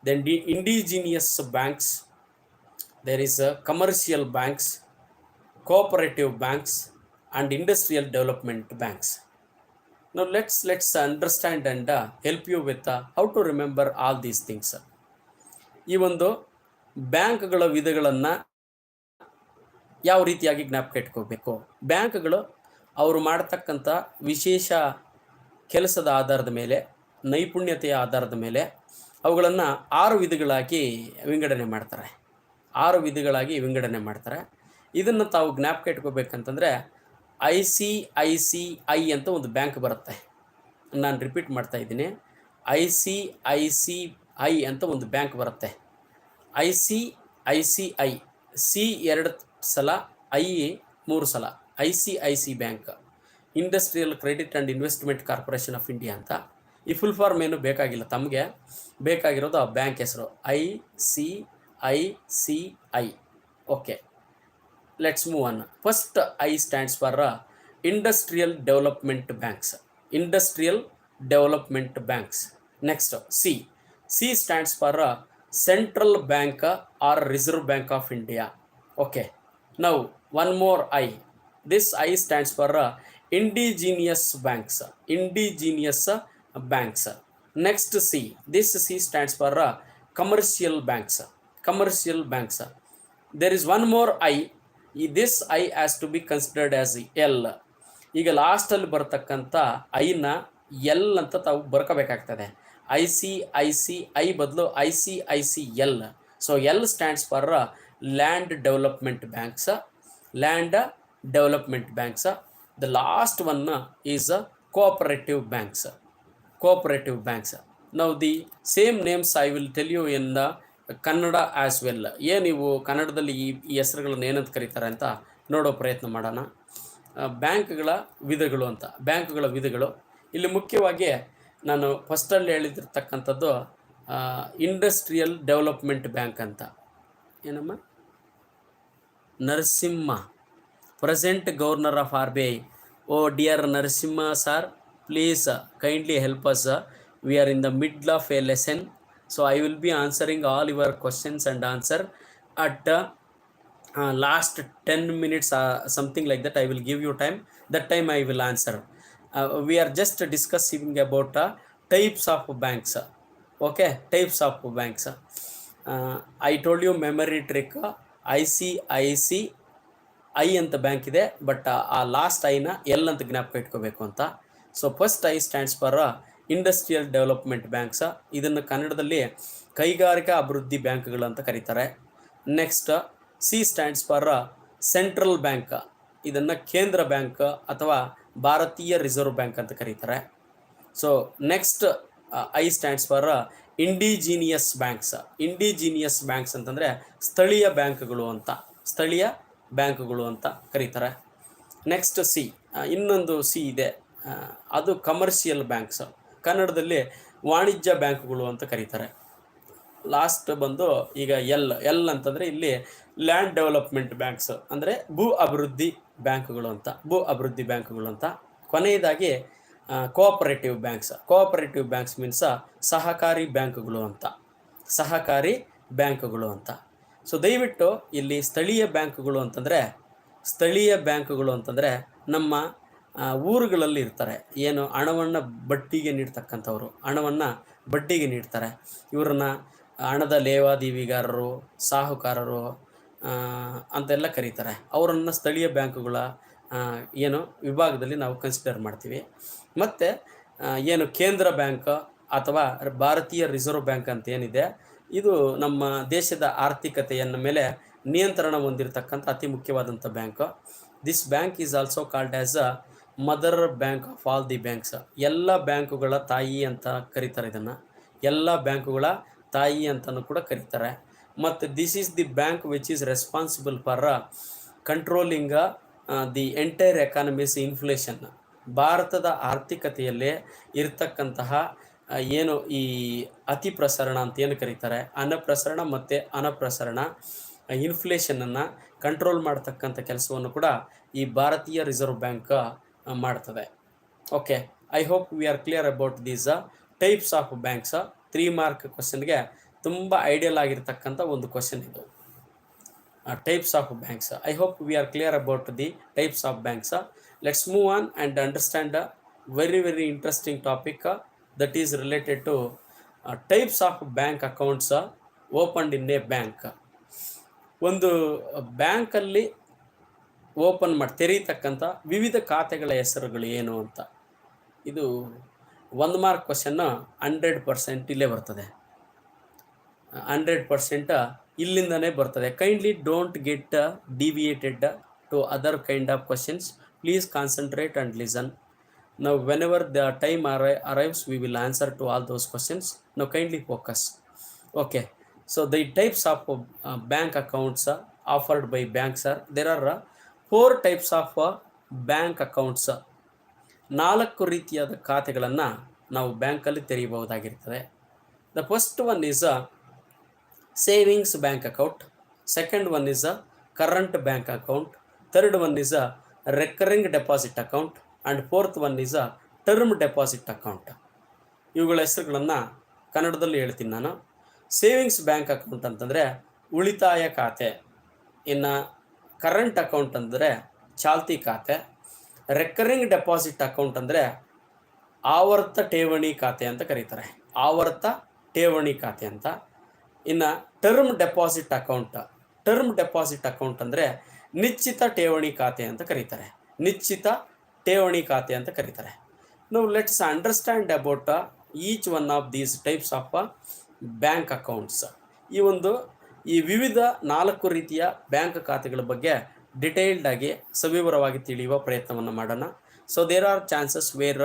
then the indigenous banks, there is commercial banks, cooperative banks and industrial development banks. Now let's understand and help you with how to remember all these things. ಈ ಒಂದು ಬ್ಯಾಂಕ್ಗಳ ವಿಧಗಳನ್ನು ಯಾವ ರೀತಿಯಾಗಿ ಜ್ಞಾಪಕ ಇಟ್ಕೋಬೇಕು, ಬ್ಯಾಂಕ್ಗಳು ಅವರು ಮಾಡ್ತಕ್ಕಂಥ ವಿಶೇಷ ಕೆಲಸದ ಆಧಾರದ ಮೇಲೆ, ನೈಪುಣ್ಯತೆಯ ಆಧಾರದ ಮೇಲೆ ಅವುಗಳನ್ನು 6 ವಿಧಗಳಾಗಿ ವಿಂಗಡಣೆ ಮಾಡ್ತಾರೆ. ಇದನ್ನು ತಾವು ಜ್ಞಾಪಕ ಇಟ್ಕೋಬೇಕಂತಂದರೆ ICICI ಅಂತ ಒಂದು ಬ್ಯಾಂಕ್ ಬರುತ್ತೆ. ನಾನು ರಿಪೀಟ್ ಮಾಡ್ತಾ ಇದ್ದೀನಿ, ICICI ಅಂತ ಒಂದು ಬ್ಯಾಂಕ್ ಬರುತ್ತೆ. ICICI, C 2 ಸಲ, I 3 ಸಲ, ICIC bank, industrial credit and investment corporation of India ಅಂತ. ಈ ಫುಲ್ ಫಾರ್ಮ್ ಏನು ಬೇಕಾಗಿಲ್ಲ, ತಮಗೆ ಬೇಕಾಗಿರೋದು ಆ ಬ್ಯಾಂಕ್ ಹೆಸರು ICICI. Okay, let's move on. First I stands for Industrial Development Banks. Industrial Development Banks. Next C stands for Central Bank or Reserve Bank of India. Okay, now one more I. This I stands for Indigenous Banks. Indigenous Banks. Next C. This C stands for Commercial Banks. Commercial Banks. There is one more I. This I has to be considered as L. ಈಗ ಲಾಸ್ಟಲ್ಲಿ ಬರ್ತಕ್ಕಂಥ ಐನ L ಅಂತ ತಾವು ಬರ್ಕೋಬೇಕಾಗ್ತದೆ. ICICI ಬದಲು ICICL. So L stands for Land Development Banks. Land Development Banks. The last one is Cooperative Banks. Cooperative Banks. Now the same names I will tell you in the Kannada as well. ನೀವು ಕನ್ನಡದಲ್ಲಿ ಈ ಹೆಸರುಗಳನ್ನು ಏನಂತ ಕರೀತಾರೆ ಅಂತ ನೋಡೋ ಪ್ರಯತ್ನ ಮಾಡೋಣ. ಬ್ಯಾಂಕ್ಗಳ ವಿಧಗಳು ಅಂತ, ಬ್ಯಾಂಕ್ಗಳ ವಿಧಗಳು ಇಲ್ಲಿ ಮುಖ್ಯವಾಗಿ ನಾನು ಫಸ್ಟಲ್ಲಿ ಹೇಳಿದಿರ್ತಕ್ಕಂಥದ್ದು ಇಂಡಸ್ಟ್ರಿಯಲ್ ಡೆವಲಪ್ಮೆಂಟ್ ಬ್ಯಾಂಕ್ ಅಂತ. ಏನಮ್ಮ? Narasimha, present governor of RBI. Oh dear Narasimha sir, please kindly help us. We are in the middle of a lesson, so I will be answering all your questions and answer at last 10 minutes, something like that. I will give you time. That time I will answer. We are just discussing about types of banks. Okay, types of banks. I told you memory trick. ICIC I ಅಂತ bank ಇದೆ, but ಆ last ಐನ L ಅಂತ ಜ್ಞಾಪಕ ಇಟ್ಕೋಬೇಕು ಅಂತ. So first I stands for industrial development banks. ಇದನ್ನು ಕನ್ನಡದಲ್ಲಿ ಕೈಗಾರಿಕಾ ಅಭಿವೃದ್ಧಿ ಬ್ಯಾಂಕ್ಗಳು ಅಂತ ಕರೀತಾರೆ. Next C stands for central bank. ಇದನ್ನು ಕೇಂದ್ರ ಬ್ಯಾಂಕ್ ಅಥವಾ ಭಾರತೀಯ ರಿಸರ್ವ್ ಬ್ಯಾಂಕ್ ಅಂತ ಕರೀತಾರೆ. So next I stands for indigenous banks. Indigenous banks ಅಂತಂದರೆ ಸ್ಥಳೀಯ ಬ್ಯಾಂಕ್ಗಳು ಅಂತ, ಸ್ಥಳೀಯ ಬ್ಯಾಂಕ್ಗಳು ಅಂತ ಕರೀತಾರೆ. ನೆಕ್ಸ್ಟ್ ಸಿ, ಇನ್ನೊಂದು ಸಿ ಇದೆ, ಅದು ಕಮರ್ಷಿಯಲ್ ಬ್ಯಾಂಕ್ಸ್, ಕನ್ನಡದಲ್ಲಿ ವಾಣಿಜ್ಯ ಬ್ಯಾಂಕ್ಗಳು ಅಂತ ಕರೀತಾರೆ. ಲಾಸ್ಟ್ ಬಂದು ಈಗ ಎಲ್ ಅಂತಂದರೆ ಇಲ್ಲಿ ಲ್ಯಾಂಡ್ ಡೆವಲಪ್ಮೆಂಟ್ ಬ್ಯಾಂಕ್ಸ್ ಅಂದರೆ ಭೂ ಅಭಿವೃದ್ಧಿ ಬ್ಯಾಂಕ್ಗಳು ಅಂತ, ಭೂ ಅಭಿವೃದ್ಧಿ ಬ್ಯಾಂಕ್ಗಳು ಅಂತ. ಕೊನೆಯದಾಗಿ cooperative banks. Cooperative banks means ಸಹಕಾರಿ ಬ್ಯಾಂಕ್ಗಳು ಅಂತ, ಸಹಕಾರಿ ಬ್ಯಾಂಕ್ಗಳು ಅಂತ. ಸೊ ದಯವಿಟ್ಟು ಇಲ್ಲಿ ಸ್ಥಳೀಯ ಬ್ಯಾಂಕ್ಗಳು ಅಂತಂದರೆ ನಮ್ಮ ಊರುಗಳಲ್ಲಿ ಇರ್ತಾರೆ, ಏನು ಹಣವನ್ನು ಬಡ್ಡಿಗೆ ನೀಡ್ತಕ್ಕಂಥವ್ರು, ಹಣವನ್ನು ಬಡ್ಡಿಗೆ ನೀಡ್ತಾರೆ. ಇವರನ್ನ ಹಣದ ಲೇವಾದೇವಿಗಾರರು, ಸಾಹುಕಾರರು ಅಂತೆಲ್ಲ ಕರೀತಾರೆ. ಅವರನ್ನು ಸ್ಥಳೀಯ ಬ್ಯಾಂಕುಗಳ ಏನು ವಿಭಾಗದಲ್ಲಿ ನಾವು ಕನ್ಸಿಡರ್ ಮಾಡ್ತೀವಿ. ಮತ್ತು ಏನು ಕೇಂದ್ರ ಬ್ಯಾಂಕ್ ಅಥವಾ ಭಾರತೀಯ ರಿಸರ್ವ್ ಬ್ಯಾಂಕ್ ಅಂತ ಏನಿದೆ, ಇದು ನಮ್ಮ ದೇಶದ ಆರ್ಥಿಕತೆಯ ಮೇಲೆ ನಿಯಂತ್ರಣ ಹೊಂದಿರತಕ್ಕಂಥ ಅತಿ ಮುಖ್ಯವಾದಂಥ bank. This bank is also called as a mother bank of all the banks. ಎಲ್ಲ ಬ್ಯಾಂಕುಗಳ ತಾಯಿ ಅಂತ ಕರೀತಾರೆ ಇದನ್ನು, ಎಲ್ಲ ಬ್ಯಾಂಕುಗಳ ತಾಯಿ ಅಂತಲೂ ಕೂಡ ಕರೀತಾರೆ. ಮತ್ತು this is the bank which is responsible for controlling the entire economies inflation. ಭಾರತದ ಆರ್ಥಿಕತೆಯಲ್ಲೇ ಇರ್ತಕ್ಕಂತಹ ಏನು ಈ ಅತಿ ಪ್ರಸರಣ ಅಂತ ಏನು ಕರೀತಾರೆ, ಅನ್ನಪ್ರಸರಣ ಮತ್ತು ಅನಪ್ರಸರಣ, ಇನ್ಫ್ಲೇಷನನ್ನು ಕಂಟ್ರೋಲ್ ಮಾಡ್ತಕ್ಕಂಥ ಕೆಲಸವನ್ನು ಕೂಡ ಈ ಭಾರತೀಯ ರಿಸರ್ವ್ ಬ್ಯಾಂಕ್ ಮಾಡ್ತದೆ. Okay, I hope we are clear about these types of banks. 3 mark ಕ್ವಶನ್ಗೆ ತುಂಬ ಐಡಿಯಲ್ ಆಗಿರ್ತಕ್ಕಂಥ ಒಂದು ಕ್ವಶನ್ ಇದು, types of banks. I hope we are clear about the types of banks. Let's move on and understand very very interesting topic that is related to types of bank accounts opened in a bank. ಒಂದು ಬ್ಯಾಂಕಲ್ಲಿ open ತೆರೀತಕ್ಕಂಥ ವಿವಿಧ ಖಾತೆಗಳ ಹೆಸರುಗಳು ಏನು ಅಂತ. ಇದು 1 mark question 100% ಇಲ್ಲೇ ಬರ್ತದೆ, 100% ಇಲ್ಲಿಂದನೇ ಬರ್ತದೆ. Kindly don't get deviated to other kind of questions. Please concentrate and listen. Now whenever the time arrives, we will answer to all those questions. Now kindly focus. Okay, so the types of bank accounts offered by banks are, there are 4 types of bank accounts. 4 ರೀತಿಯಾದ ಖಾತೆಗಳನ್ನು ನಾವು ಬ್ಯಾಂಕಲ್ಲಿ ತೆರೆಯಬಹುದಾಗಿರ್ತದೆ. The first one is a savings bank account, second one is a current bank account, third one is a recurring deposit account, and 4th one is a term deposit account. ಇವುಗಳ ಹೆಸರುಗಳನ್ನು ಕನ್ನಡದಲ್ಲಿ ಹೇಳ್ತೀನಿ ನಾನು. Savings bank account ಅಂತಂದರೆ ಉಳಿತಾಯ ಖಾತೆ, ಇನ್ನು current account ಅಂದರೆ ಚಾಲ್ತಿ ಖಾತೆ, ರೆಕರಿಂಗ್ ಡೆಪಾಸಿಟ್ ಅಕೌಂಟ್ ಅಂದರೆ ಆವರ್ತ ಠೇವಣಿ ಖಾತೆ ಅಂತ ಕರೀತಾರೆ, ಆವರ್ತ ಠೇವಣಿ ಖಾತೆ ಅಂತ. ಇನ್ನು ಟರ್ಮ್ ಡೆಪಾಸಿಟ್ ಅಕೌಂಟ್ ಅಂದರೆ ನಿಶ್ಚಿತ ಠೇವಣಿ ಖಾತೆ ಅಂತ ಕರೀತಾರೆ, ನಿಶ್ಚಿತ ಠೇವಣಿ ಖಾತೆ ಅಂತ ಕರೀತಾರೆ. ನಾವು let's understand about each one of these types of bank accounts. ಈ ವಿವಿಧ 4 ರೀತಿಯ ಬ್ಯಾಂಕ್ ಖಾತೆಗಳ ಬಗ್ಗೆ ಡಿಟೇಲ್ಡ್ ಆಗಿ ಸವಿವರವಾಗಿ ತಿಳಿಯುವ ಪ್ರಯತ್ನವನ್ನು ಮಾಡೋಣ. So there are chances where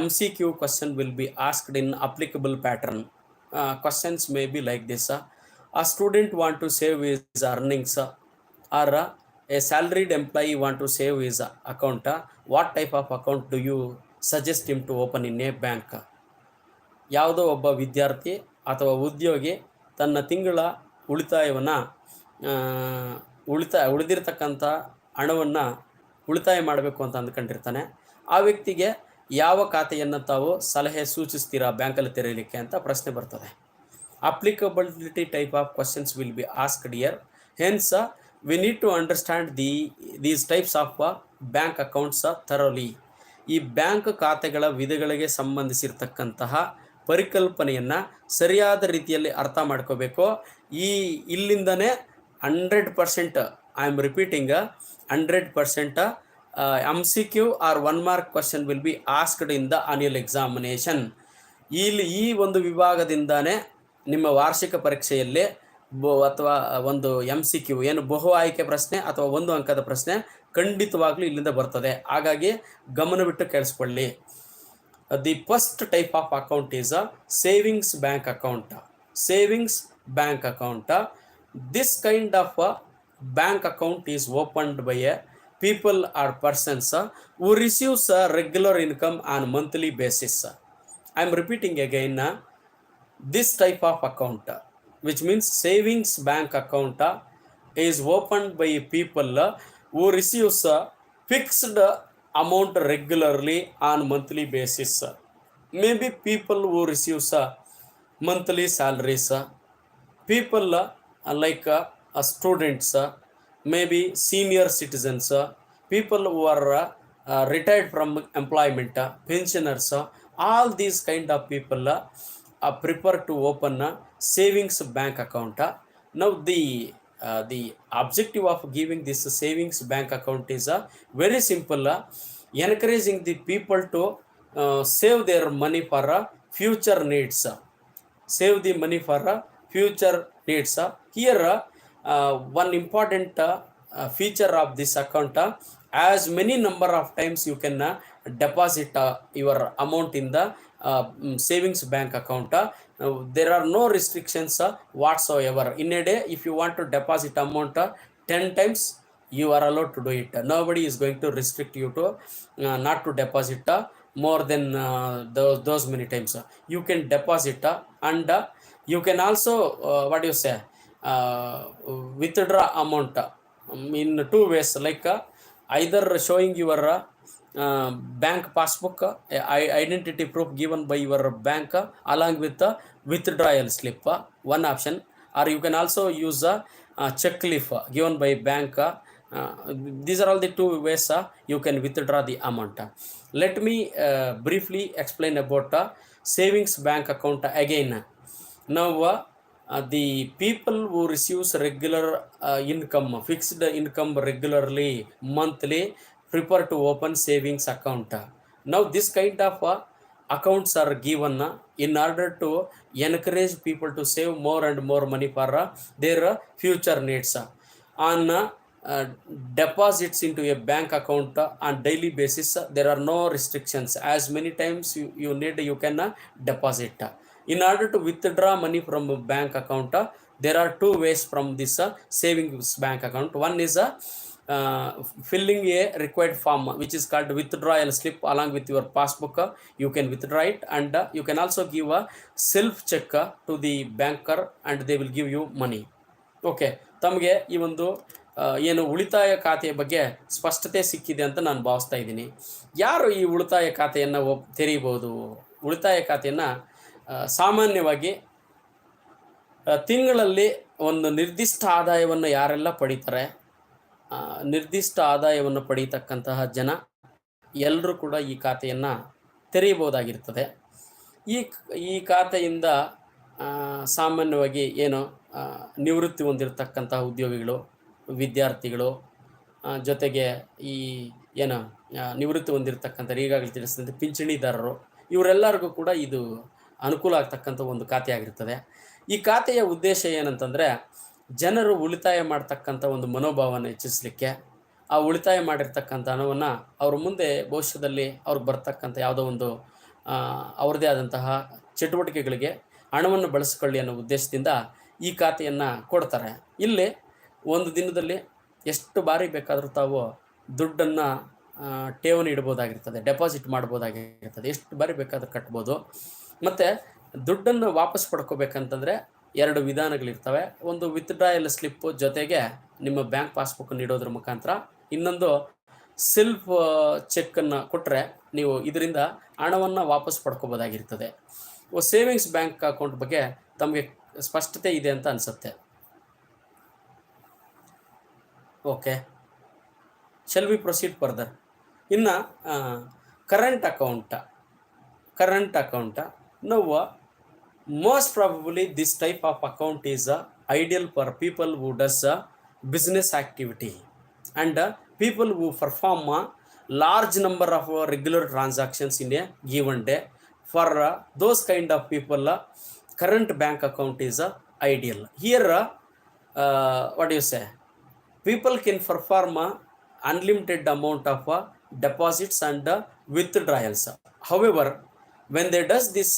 MCQ question will be asked in applicable pattern. Questions may be like this: a student want to save his earnings, or a salaried employee want to save his account, what type of account do you suggest him to open in a bank? ಯಾವುದೋ ಒಬ್ಬ ವಿದ್ಯಾರ್ಥಿ ಅಥವಾ ಉದ್ಯೋಗಿ ತನ್ನ ತಿಂಗಳ ಉಳಿತಾಯವನ್ನು ಉಳಿದಿರ್ತಕ್ಕಂಥ ಹಣವನ್ನು ಉಳಿತಾಯ ಮಾಡಬೇಕು ಅಂತ ಅಂದ್ಕೊಂಡಿರ್ತಾನೆ. ಆ ವ್ಯಕ್ತಿಗೆ ಯಾವ ಖಾತೆಯನ್ನು ತಾವು ಸಲಹೆ ಸೂಚಿಸ್ತೀರಾ ಬ್ಯಾಂಕಲ್ಲಿ ತೆರೆಯಲಿಕ್ಕೆ ಅಂತ ಪ್ರಶ್ನೆ ಬರ್ತದೆ. Applicability type of questions will be asked here. Hence we need to understand these types of bank accounts thoroughly. ಈ ಬ್ಯಾಂಕ್ ಖಾತೆಗಳ ವಿಧಗಳಿಗೆ ಸಂಬಂಧಿಸಿರ್ತಕ್ಕಂತಹ ಪರಿಕಲ್ಪನೆಯನ್ನು ಸರಿಯಾದ ರೀತಿಯಲ್ಲಿ ಅರ್ಥ ಮಾಡ್ಕೋಬೇಕು. ಇಲ್ಲಿಂದನೇ 100%, I am repeating, 100% MCQ or 1 mark question will be asked in the annual examination. ಈ ಒಂದು ವಿಭಾಗದಿಂದಾನೇ ನಿಮ್ಮ ವಾರ್ಷಿಕ ಪರೀಕ್ಷೆಯಲ್ಲಿ ಅಥವಾ ಒಂದು MCQ ಏನು ಬಹು ಆಯ್ಕೆ ಪ್ರಶ್ನೆ ಅಥವಾ 1 ಅಂಕದ ಪ್ರಶ್ನೆ ಖಂಡಿತವಾಗ್ಲೂ ಇಲ್ಲಿಂದ ಬರ್ತದೆ. ಹಾಗಾಗಿ ಗಮನವಿಟ್ಟು ಕೇಳಿಸ್ಕೊಳ್ಳಿ. The first type of account is a savings bank account. Savings bank account, this kind of bank account is opened by A people or persons who receives a regular income on monthly basis. I am repeating again, this type of account, which means savings bank account, is opened by people who receives a fixed amount regularly on monthly basis. Maybe people who receives monthly salaries, people like students, maybe senior citizens, people who are retired from employment, pensioners, all these kind of people prefer to open a savings bank account. Now the objective of giving this savings bank account is very simple, encouraging the people to save their money for future needs. Save the money for future needs. Here one important feature of this account, as many number of times you can deposit your amount in the savings bank account. There are no restrictions whatsoever. In a day, if you want to deposit amount 10 times, you are allowed to do it. Nobody is going to restrict you to not to deposit more than those many times. You can deposit and you can also what do you say, withdraw amount in 2 ways, like either showing your bank passbook, identity proof given by your bank along with the withdrawal slip, one option, or you can also use a check leaf given by bank. These are all the 2 ways you can withdraw the amount. Let me briefly explain about savings bank account again. Now the people who receives regular income, fixed income regularly monthly, prefer to open savings account. Now this kind of accounts are given in order to encourage people to save more and more money for their future needs. On deposits into a bank account on daily basis, there are no restrictions. As many times you need, you can deposit. In order to withdraw money from a bank account, there are 2 ways from this savings bank account. One is filling a required form, which is called withdrawal slip along with your passbook. You can withdraw it, and you can also give a self check to the banker and they will give you money. Okay, ತಮಗೆ ಈ ಒಂದು ಏನು ಉಳಿತಾಯ ಖಾತೆಯ ಬಗ್ಗೆ ಸ್ಪಷ್ಟತೆ ಸಿಕ್ಕಿದೆ ಅಂತ ನಾನು ಭಾವಿಸ್ತಾ ಇದ್ದೀನಿ. ಯಾರು ಈ ಉಳಿತಾಯ ಖಾತೆಯನ್ನು ತೆರೆಯಬಹುದು? ಉಳಿತಾಯ ಖಾತೆಯನ್ನು ಸಾಮಾನ್ಯವಾಗಿ ತಿಂಗಳಲ್ಲಿ ಒಂದು ನಿರ್ದಿಷ್ಟ ಆದಾಯವನ್ನು ಯಾರೆಲ್ಲ ಪಡೀತಾರೆ, ನಿರ್ದಿಷ್ಟ ಆದಾಯವನ್ನು ಪಡೀತಕ್ಕಂತಹ ಜನ ಎಲ್ಲರೂ ಕೂಡ ಈ ಖಾತೆಯನ್ನು ತೆರೆಯಬಹುದಾಗಿರ್ತದೆ. ಈ ಖಾತೆಯಿಂದ ಸಾಮಾನ್ಯವಾಗಿ ಏನು ನಿವೃತ್ತಿ ಹೊಂದಿರತಕ್ಕಂತಹ ಉದ್ಯೋಗಿಗಳು, ವಿದ್ಯಾರ್ಥಿಗಳು, ಜೊತೆಗೆ ಈ ಏನು ನಿವೃತ್ತಿ ಹೊಂದಿರತಕ್ಕಂಥ ಈಗಾಗಲೇ ತಿಳಿಸಿದಂತೆ ಪಿಂಚಣಿದಾರರು, ಇವರೆಲ್ಲರಿಗೂ ಕೂಡ ಇದು ಅನುಕೂಲ ಆಗ್ತಕ್ಕಂಥ ಒಂದು ಖಾತೆ ಆಗಿರ್ತದೆ. ಈ ಖಾತೆಯ ಉದ್ದೇಶ ಏನಂತಂದರೆ, ಜನರು ಉಳಿತಾಯ ಮಾಡ್ತಕ್ಕಂಥ ಒಂದು ಮನೋಭಾವನೆ ಹೆಚ್ಚಿಸಲಿಕ್ಕೆ, ಆ ಉಳಿತಾಯ ಮಾಡಿರ್ತಕ್ಕಂಥ ಹಣವನ್ನು ಅವ್ರ ಮುಂದೆ ಭವಿಷ್ಯದಲ್ಲಿ ಅವ್ರಿಗೆ ಬರ್ತಕ್ಕಂಥ ಯಾವುದೋ ಒಂದು ಅವ್ರದ್ದೇ ಆದಂತಹ ಚಟುವಟಿಕೆಗಳಿಗೆ ಹಣವನ್ನು ಬಳಸ್ಕೊಳ್ಳಿ ಅನ್ನೋ ಉದ್ದೇಶದಿಂದ ಈ ಖಾತೆಯನ್ನು ಕೊಡ್ತಾರೆ. ಇಲ್ಲಿ ಒಂದು ದಿನದಲ್ಲಿ ಎಷ್ಟು ಬಾರಿ ಬೇಕಾದರೂ ತಾವು ದುಡ್ಡನ್ನು ಠೇವಣಿ ಇಡ್ಬೋದಾಗಿರ್ತದೆ, ಡೆಪಾಸಿಟ್ ಮಾಡ್ಬೋದಾಗಿರ್ತದೆ, ಎಷ್ಟು ಬಾರಿ ಬೇಕಾದರೂ ಕಟ್ಬೋದು. ಮತ್ತು ದುಡ್ಡನ್ನು ವಾಪಸ್ ಪಡ್ಕೋಬೇಕಂತಂದರೆ 2 ವಿಧಾನಗಳಿರ್ತವೆ. ಒಂದು ವಿತ್ಡ್ರಾಯಲ್ ಸ್ಲಿಪ್ಪು ಜೊತೆಗೆ ನಿಮ್ಮ ಬ್ಯಾಂಕ್ ಪಾಸ್ಬುಕ್ ನೀಡೋದ್ರ ಮುಖಾಂತರ, ಇನ್ನೊಂದು ಸೆಲ್ಫ್ ಚೆಕ್ಕನ್ನು ಕೊಟ್ಟರೆ ನೀವು ಇದರಿಂದ ಹಣವನ್ನು ವಾಪಸ್ ಪಡ್ಕೋಬೋದಾಗಿರ್ತದೆ. ಸೇವಿಂಗ್ಸ್ ಬ್ಯಾಂಕ್ ಅಕೌಂಟ್ ಬಗ್ಗೆ ತಮಗೆ ಸ್ಪಷ್ಟತೆ ಇದೆ ಅಂತ ಅನಿಸುತ್ತೆ. Okay, shall we proceed further. ಇನ್ನು ಕರೆಂಟ್ ಅಕೌಂಟ್ ನಾವು most probably this type of account is ideal for people who does business activity and people who perform a large number of regular transactions in a given day. For those kind of people, current bank account is ideal. Here what do you say, people can perform unlimited amount of deposits and withdrawals. However, when they does this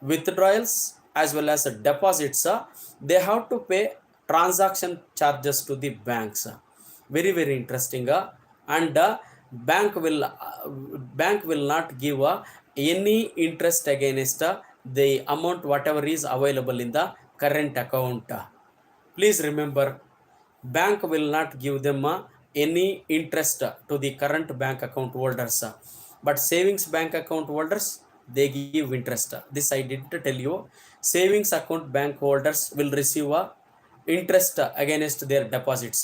withdrawals as well as deposits, they have to pay transaction charges to the banks. Very very interesting. And bank will not give any interest against the amount whatever is available in the current account. Please remember, bank will not give them any interest to the current bank account holders, but savings bank account holders, they give interest. This I didn't tell you. Savings account bank holders will receive interest against their deposits,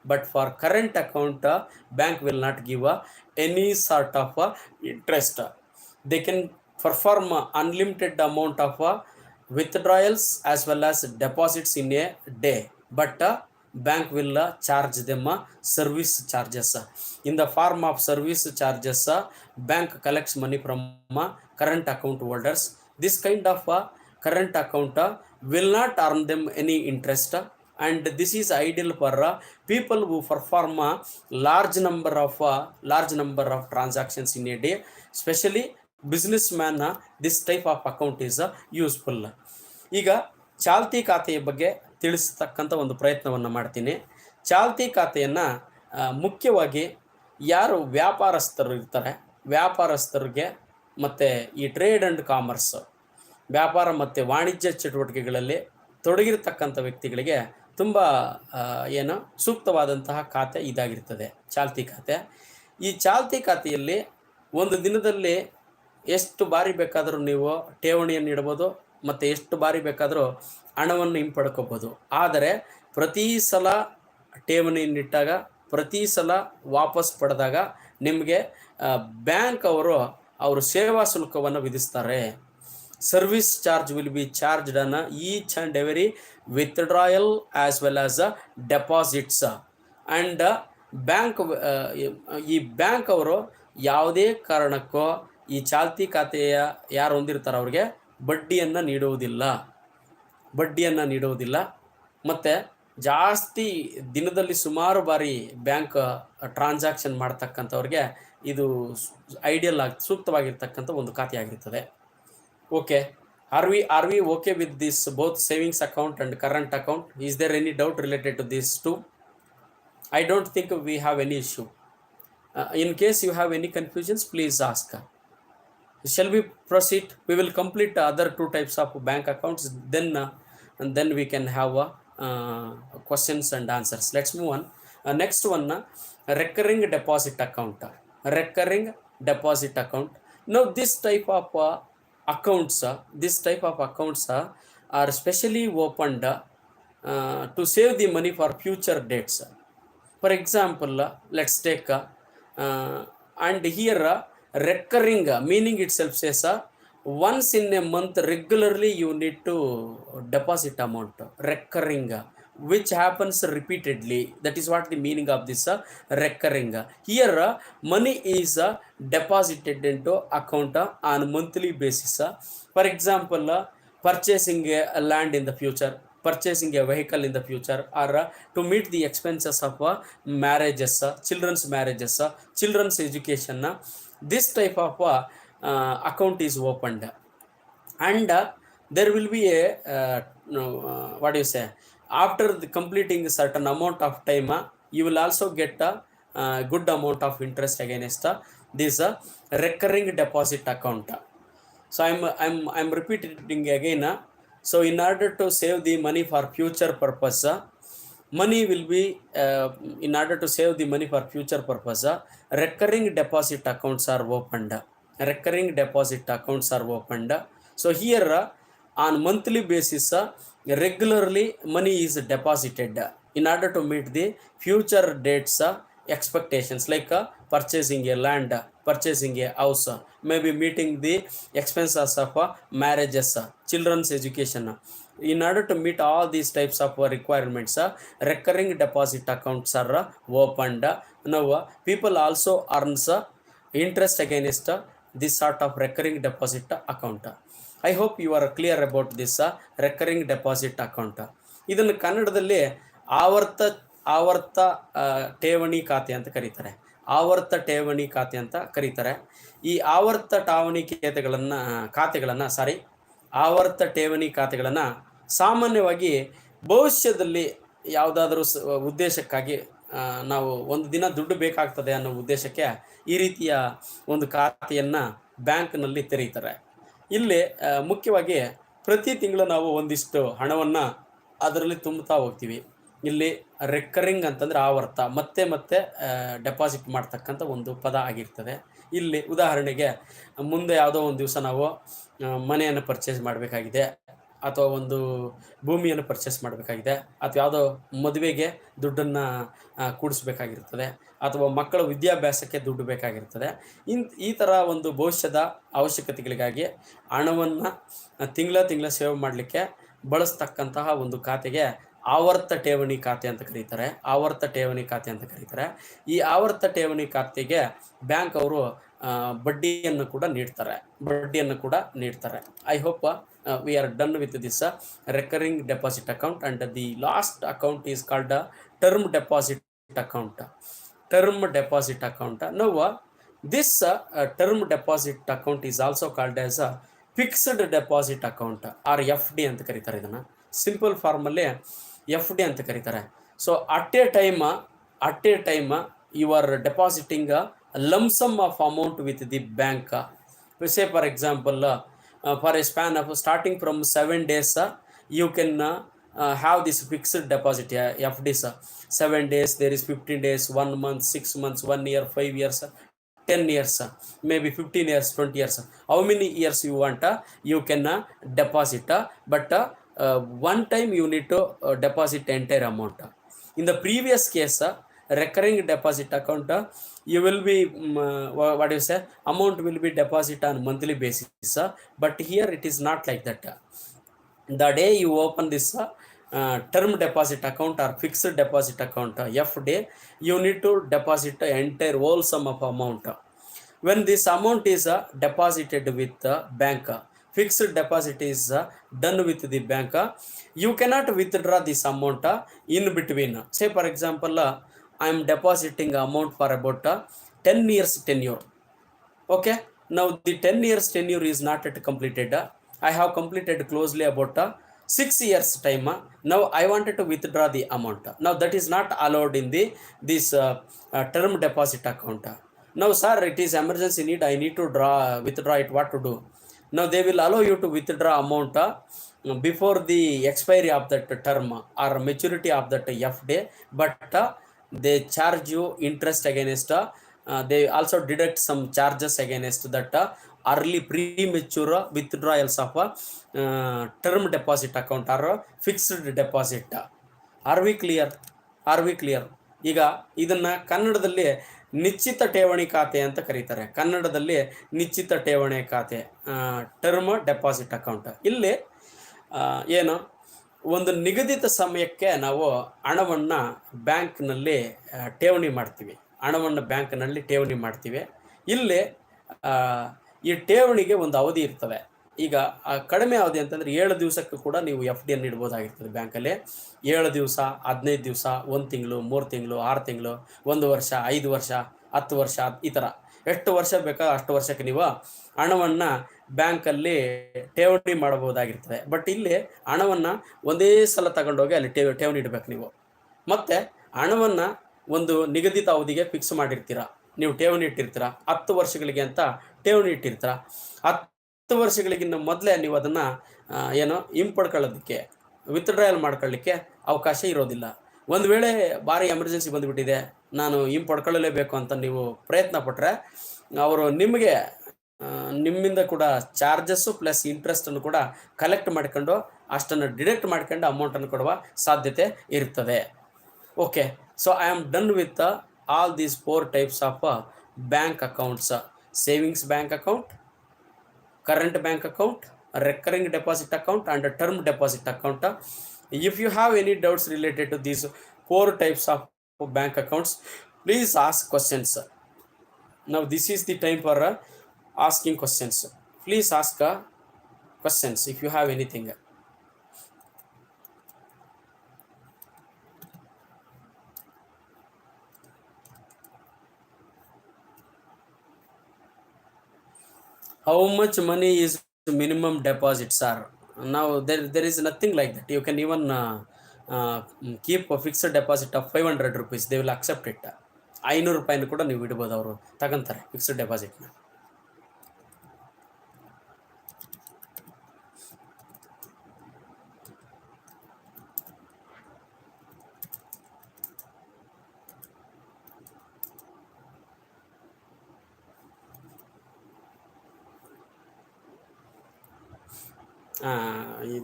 but for current account bank will not give any sort of interest. They can perform unlimited amount of withdrawals as well as deposits in a day, but bank will charge them service charges. In the form of service charges, bank collects money from current account holders. This kind of current account will not earn them any interest, and this is ideal for people who perform large number of transactions in a day. Especially businessman, this type of account is useful. ಈಗ ಚಾಲ್ತಿ ಖಾತೆಯ ಬಗ್ಗೆ ತಿಳಿಸತಕ್ಕಂಥ ಒಂದು ಪ್ರಯತ್ನವನ್ನು ಮಾಡ್ತೀನಿ. ಚಾಲ್ತಿ ಖಾತೆಯನ್ನು ಮುಖ್ಯವಾಗಿ ಯಾರು ವ್ಯಾಪಾರಸ್ಥರು ಇರ್ತಾರೆ, ವ್ಯಾಪಾರಸ್ಥರಿಗೆ ಮತ್ತು ಈ ಟ್ರೇಡ್ ಆ್ಯಂಡ್ ಕಾಮರ್ಸ್, ವ್ಯಾಪಾರ ಮತ್ತು ವಾಣಿಜ್ಯ ಚಟುವಟಿಕೆಗಳಲ್ಲಿ ತೊಡಗಿರ್ತಕ್ಕಂಥ ವ್ಯಕ್ತಿಗಳಿಗೆ ತುಂಬ ಸೂಕ್ತವಾದಂತಹ ಖಾತೆ ಇದಾಗಿರ್ತದೆ ಚಾಲ್ತಿ ಖಾತೆ. ಈ ಚಾಲ್ತಿ ಖಾತೆಯಲ್ಲಿ ಒಂದು ದಿನದಲ್ಲಿ ಎಷ್ಟು ಬಾರಿ ಬೇಕಾದರೂ ನೀವು ಠೇವಣಿಯನ್ನು ಇಡ್ಬೋದು ಮತ್ತು ಎಷ್ಟು ಬಾರಿ ಬೇಕಾದರೂ ಹಣವನ್ನು ಹಿಂಪಡ್ಕೋಬೋದು. ಆದರೆ ಪ್ರತಿ ಸಲ ಠೇವಣಿಯನ್ನಿಟ್ಟಾಗ, ಪ್ರತಿ ಸಲ ವಾಪಸ್ ಪಡೆದಾಗ ನಿಮಗೆ ಬ್ಯಾಂಕ್ ಅವರು ಸೇವಾ ಶುಲ್ಕವನ್ನು ವಿಧಿಸ್ತಾರೆ. Service charge will be charged on each and every withdrawal as well as deposits. And ಈ ಬ್ಯಾಂಕ್ ಅವರು ಯಾವುದೇ ಕಾರಣಕ್ಕೂ ಈ ಚಾಲ್ತಿ ಖಾತೆಯ ಯಾರು ಹೊಂದಿರ್ತಾರೆ ಅವ್ರಿಗೆ ಬಡ್ಡಿಯನ್ನು ನೀಡುವುದಿಲ್ಲ. ಮತ್ತು ಜಾಸ್ತಿ ದಿನದಲ್ಲಿ ಸುಮಾರು ಬಾರಿ ಬ್ಯಾಂಕ್ ಟ್ರಾನ್ಸಾಕ್ಷನ್ ಮಾಡ್ತಕ್ಕಂಥವ್ರಿಗೆ ಇದು ಐಡಿಯಲ್ ಸೂಕ್ತವಾಗಿರ್ತಕ್ಕಂಥ ಒಂದು ಖಾತೆ ಆಗಿರ್ತದೆ. Okay, are we okay with this both savings account and current account? Is there any doubt related to this two? I don't think we have any issue. In case you have any confusions, please ask. Shall we proceed? We will complete other 2 types of bank accounts, then we can have questions and answers. Let's move on. Next one, recurring deposit account. Now this type of accounts are specially opened to save the money for future dates. For example, let's take and here recurring meaning itself says once in a month regularly you need to deposit amount. Recurring, which happens repeatedly, that is what the meaning of this recurring. Here money is deposited into account on monthly basis. For example, purchasing a land in the future, purchasing a vehicle in the future, or to meet the expenses of marriages, children's marriages, children's education. This type of account is opened, and there will be a what do you say, after completing a certain amount of time, you will also get a good amount of interest against this recurring deposit account. So I'm repeating again. So in order to save the money for future purpose, money will be in order to save the money for future purpose, recurring deposit accounts are opened. Recurring deposit accounts are opened. So here on monthly basis, regularly money is deposited in order to meet the future dates expectations, like purchasing a land, purchasing a house, maybe meeting the expenses of marriages, children's education. In order to meet all these types of requirements, recurring deposit accounts are opened. Now people also earns interest against this sort of recurring deposit account. I hope you are clear about this recurring deposit account. ಇದನ್ನು ಕನ್ನಡದಲ್ಲಿ ಆವರ್ತ ಆವರ್ತ ಠೇವಣಿ ಖಾತೆ ಅಂತ ಕರೀತಾರೆ. ಆವರ್ತ ಠೇವಣಿ ಖಾತೆ ಅಂತ ಕರೀತಾರೆ. ಈ ಆವರ್ತ ಠೇವಣಿ ಆವರ್ತ ಠೇವಣಿ ಖಾತೆಗಳನ್ನು ಸಾಮಾನ್ಯವಾಗಿ ಭವಿಷ್ಯದಲ್ಲಿ ಯಾವುದಾದ್ರೂ ಉದ್ದೇಶಕ್ಕಾಗಿ ನಾವು ಒಂದು ದಿನ ದುಡ್ಡು ಬೇಕಾಗ್ತದೆ ಅನ್ನೋ ಉದ್ದೇಶಕ್ಕೆ ಈ ರೀತಿಯ ಒಂದು ಖಾತೆಯನ್ನು ಬ್ಯಾಂಕ್ನಲ್ಲಿ ತೆರೀತಾರೆ. ಇಲ್ಲಿ ಮುಖ್ಯವಾಗಿ ಪ್ರತಿ ತಿಂಗಳು ನಾವು ಒಂದಿಷ್ಟು ಹಣವನ್ನು ಅದರಲ್ಲಿ ತುಂಬುತ್ತಾ ಹೋಗ್ತೀವಿ. ಇಲ್ಲಿ ರೆಕರಿಂಗ್ ಅಂತಂದರೆ ಆವರ್ತ, ಮತ್ತೆ ಮತ್ತೆ ಡೆಪಾಸಿಟ್ ಮಾಡ್ತಕ್ಕಂಥ ಒಂದು ಪದ ಆಗಿರ್ತದೆ. ಇಲ್ಲಿ ಉದಾಹರಣೆಗೆ ಮುಂದೆ ಯಾವುದೋ ಒಂದು ದಿವಸ ನಾವು ಮನೆಯನ್ನು ಪರ್ಚೇಸ್ ಮಾಡಬೇಕಾಗಿದೆ, ಅಥವಾ ಒಂದು ಭೂಮಿಯನ್ನು ಪರ್ಚೇಸ್ ಮಾಡಬೇಕಾಗಿದೆ, ಅಥವಾ ಯಾವುದೋ ಮದುವೆಗೆ ದುಡ್ಡನ್ನು ಕೂಡಿಸ್ಬೇಕಾಗಿರ್ತದೆ, ಅಥವಾ ಮಕ್ಕಳ ವಿದ್ಯಾಭ್ಯಾಸಕ್ಕೆ ದುಡ್ಡು ಬೇಕಾಗಿರ್ತದೆ. ಈ ಥರ ಒಂದು ಭವಿಷ್ಯದ ಅವಶ್ಯಕತೆಗಳಿಗಾಗಿ ಹಣವನ್ನು ತಿಂಗಳ ಸೇವ್ ಮಾಡಲಿಕ್ಕೆ ಬಳಸ್ತಕ್ಕಂತಹ ಒಂದು ಖಾತೆಗೆ ಆವರ್ತ ಠೇವಣಿ ಖಾತೆ ಅಂತ ಕರೀತಾರೆ. ಆವರ್ತ ಠೇವಣಿ ಖಾತೆ ಅಂತ ಕರೀತಾರೆ. ಈ ಆವರ್ತ ಠೇವಣಿ ಖಾತೆಗೆ ಬ್ಯಾಂಕ್ ಅವರು ಬಡ್ಡಿಯನ್ನು ಕೂಡ ನೀಡ್ತಾರೆ. I hope we are done with this recurring deposit account, and the last account is called term deposit account. Now this term deposit account is also called as a fixed deposit account or FD ಅಂತ ಕರೀತಾರೆ. ಇದನ್ನ simple form ಅಲ್ಲಿ FD ಅಂತ ಕರೀತಾರೆ. So at a time you are depositing a lump sum of amount with the bank. Say for example, for a span of starting from 7 days, you can have this fixed deposit FDs. 7 days, there is 15 days, 1 month, 6 months, 1 year, 5 years, 10 years, maybe 15 years, 20 years. How many years you want, you can deposit, but one time you need to deposit the entire amount. In the previous case, recurring deposit account, you will be amount will be deposit on monthly basis, but here it is not like that. The day you open this term deposit account or fixed deposit account, FD, you need to deposit the entire whole sum of amount. When this amount is deposited with the bank, fixed deposit is done with the bank, you cannot withdraw this amount in between. Say for example, I am depositing amount for about 10 years tenure. Okay, now the 10 years tenure is not yet completed. I have completed closely about 6 years time. Now I wanted to withdraw the amount. Now that is not allowed in this term deposit account. Now sir, it is emergency need, I need to withdraw it. What to do? Now they will allow you to withdraw amount before the expiry of that term or maturity of that FD, but they charge you interest against, they also deduct some charges against that early premature withdrawals of term deposit account or fixed deposit. Are we clear? ಈಗ ಇದನ್ನ ಕನ್ನಡದಲ್ಲಿ ನಿಶ್ಚಿತ ಠೇವಣಿ ಖಾತೆ ಅಂತ ಕರೀತಾರೆ. ಕನ್ನಡದಲ್ಲಿ ನಿಶ್ಚಿತ ಠೇವಣಿ ಖಾತೆ, ಟರ್ಮ್ ಡೆಪಾಸಿಟ್ ಅಕೌಂಟ್. ಇಲ್ಲಿ ಏನು, ಒಂದು ನಿಗದಿತ ಸಮಯಕ್ಕೆ ನಾವು ಹಣವನ್ನು ಬ್ಯಾಂಕ್ನಲ್ಲಿ ಠೇವಣಿ ಮಾಡ್ತೀವಿ. ಇಲ್ಲಿ ಈ ಠೇವಣಿಗೆ ಒಂದು ಅವಧಿ ಇರ್ತದೆ. ಈಗ ಕಡಿಮೆ ಅವಧಿ ಅಂತಂದರೆ 7 ದಿವಸಕ್ಕೂ ಕೂಡ ನೀವು FD ಅನ್ನು ಇಡ್ಬೋದಾಗಿರ್ತದೆ ಬ್ಯಾಂಕಲ್ಲಿ. 7 ದಿವಸ, 15 ದಿವಸ, 1 ತಿಂಗಳು, 3 ತಿಂಗಳು, 6 ತಿಂಗಳು, 1 ವರ್ಷ, 5 ವರ್ಷ, 10 ವರ್ಷ, ಈ ಥರ ಎಷ್ಟು ವರ್ಷ ಬೇಕೋ ಅಷ್ಟು ವರ್ಷಕ್ಕೆ ನೀವು ಹಣವನ್ನು ಬ್ಯಾಂಕಲ್ಲಿ ಠೇವಣಿ ಮಾಡಬಹುದಾಗಿರ್ತದೆ. ಬಟ್ ಇಲ್ಲಿ ಹಣವನ್ನು ಒಂದೇ ಸಲ ತಗೊಂಡೋಗಿ ಅಲ್ಲಿ ಠೇವಣಿ ಇಡಬೇಕು ನೀವು. ಮತ್ತು ಹಣವನ್ನು ಒಂದು ನಿಗದಿತ ಅವಧಿಗೆ ಫಿಕ್ಸ್ ಮಾಡಿರ್ತೀರ. ನೀವು ಠೇವಣಿ ಇಟ್ಟಿರ್ತೀರ 10 ವರ್ಷಗಳಿಗೆ ಅಂತ ಠೇವಣಿ ಇಟ್ಟಿರ್ತೀರ. 10 ವರ್ಷಗಳಿಗಿನ್ನ ಮೊದಲೇ ನೀವು ಅದನ್ನು ಏನು ಹಿಂಪಡ್ಕೊಳ್ಳೋದಕ್ಕೆ ವಿತ್‌ಡ್ರಾಯಲ್ ಮಾಡ್ಕೊಳ್ಳಿಕ್ಕೆ ಅವಕಾಶ ಇರೋದಿಲ್ಲ. ಒಂದು ವೇಳೆ ಭಾರಿ ಎಮರ್ಜೆನ್ಸಿ ಬಂದುಬಿಟ್ಟಿದೆ, ನಾನು ಹಿಂಪಡ್ಕೊಳ್ಳಲೇಬೇಕು ಅಂತ ನೀವು ಪ್ರಯತ್ನ ಪಟ್ಟರೆ ಅವರು ನಿಮಗೆ ನಿಮ್ಮಿಂದ ಕೂಡ ಚಾರ್ಜಸ್ಸು ಪ್ಲಸ್ ಇಂಟ್ರೆಸ್ಟನ್ನು ಕೂಡ ಕಲೆಕ್ಟ್ ಮಾಡ್ಕೊಂಡು ಅಷ್ಟನ್ನು ಡಿಡಕ್ಟ್ ಮಾಡ್ಕೊಂಡು ಅಮೌಂಟನ್ನು ಕೊಡುವ ಸಾಧ್ಯತೆ ಇರ್ತದೆ. Okay, so I am done with all these 4 types of bank accounts: savings bank account, current bank account, recurring deposit account, and a term deposit account. If you have any doubts related to these 4 types of bank accounts, please ask questions. Now this is the time for asking questions. Please ask questions if you have anything. How much money is minimum deposit, sir? Now there is nothing like that. You can even keep a fixed deposit of 500 rupees. They will accept it. 500 ರೂಪಾಯಿನೂ ಕೂಡ ನೀವು ಇಡ್ಬೋದು, ಅವರು ತಗೊಂತಾರೆ fixed ಡೆಪಾಸಿಟ್ನ.